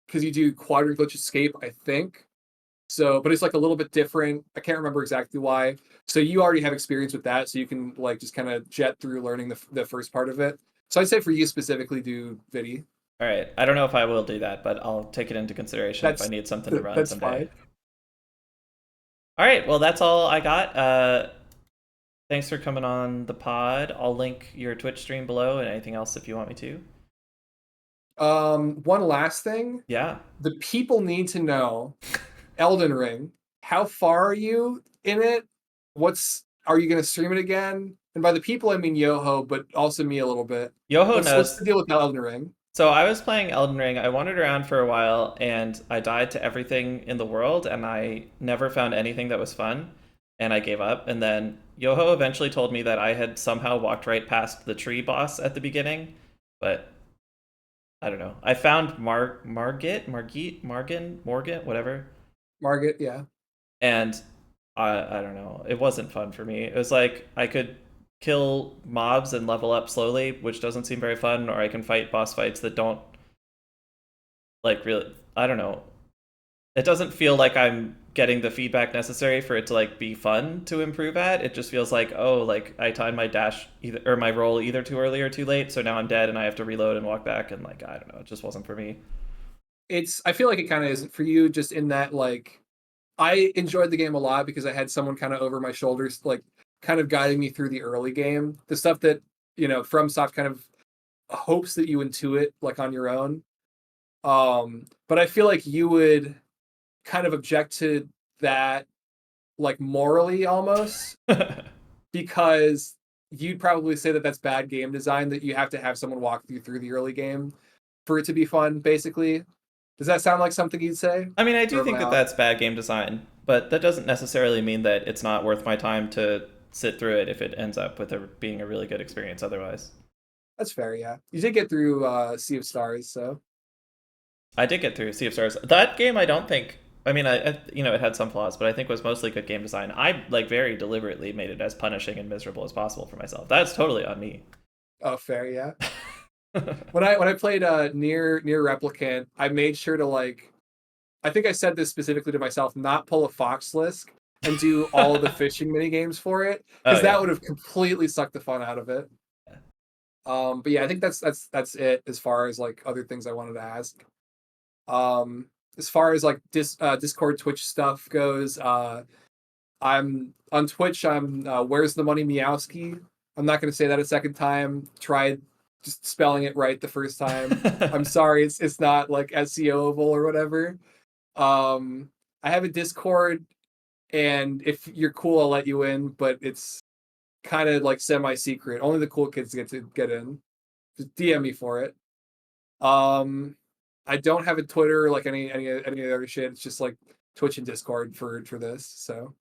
because you do quadrant glitch escape, I think. So, but it's like a little bit different. I can't remember exactly why. So you already have experience with that, so you can like just kind of jet through learning the first part of it. So I'd say for you specifically, do Vidi. All right. I don't know if I will do that, but I'll take it into consideration if I That's need something to run that's someday. fine. All right. Well, that's all I got. Thanks for coming on the pod. I'll link your Twitch stream below and anything else if you want me to. One last thing. Yeah. The people need to know Elden Ring. How far are you in it? Are you going to stream it again? And by the people, I mean Yoho, but also me a little bit. Yoho What's knows. the deal with Elden Ring? So I was playing Elden Ring. I wandered around for a while and I died to everything in the world and I never found anything that was fun and I gave up. And then Yoho eventually told me that I had somehow walked right past the tree boss at the beginning, but I don't know. I found Morgan, whatever. Margaret, yeah. And I don't know. It wasn't fun for me. It was like I could kill mobs and level up slowly, which doesn't seem very fun, or I can fight boss fights that don't like really. I don't know. It doesn't feel like I'm getting the feedback necessary for it to like be fun to improve at. It just feels like, oh, like I timed my dash either or my roll either too early or too late, so now I'm dead and I have to reload and walk back, and like I don't know, it just wasn't for me. I feel like it kind of isn't for you, just in that like I enjoyed the game a lot because I had someone kind of over my shoulders, like kind of guiding me through the early game. The stuff that, FromSoft kind of hopes that you intuit like on your own. But I feel like you would kind of object to that like morally almost because you'd probably say that that's bad game design, that you have to have someone walk you through the early game for it to be fun, basically. Does that sound like something you'd say? I mean, I do Or am think I that off? that's bad game design, but that doesn't necessarily mean that it's not worth my time to sit through it if it ends up with being a really good experience otherwise. That's fair, yeah. You did get through Sea of Stars, so I did get through Sea of Stars. That game, I don't think. I mean, it had some flaws, but I think was mostly good game design. I like very deliberately made it as punishing and miserable as possible for myself. That's totally on me. oh, fair, yeah. When I played near Replicant, I made sure to like, I think I said this specifically to myself, not pull a Fox Lisk and do all of the fishing mini games for it, Oh because that yeah. would have completely sucked the fun out of it. But yeah, I think that's it as far as like other things I wanted to ask. As far as like Discord Twitch stuff goes, I'm on Twitch. I'm Where's the Money Meowski. I'm not going to say that a second time. Tried just spelling it right the first time. I'm sorry, it's not like SEOable or whatever. I have a Discord, and if you're cool, I'll let you in, but it's kind of like semi-secret. Only the cool kids get to get in. Just DM me for it. Um, I don't have a Twitter like any other shit. It's just like Twitch and Discord for this. So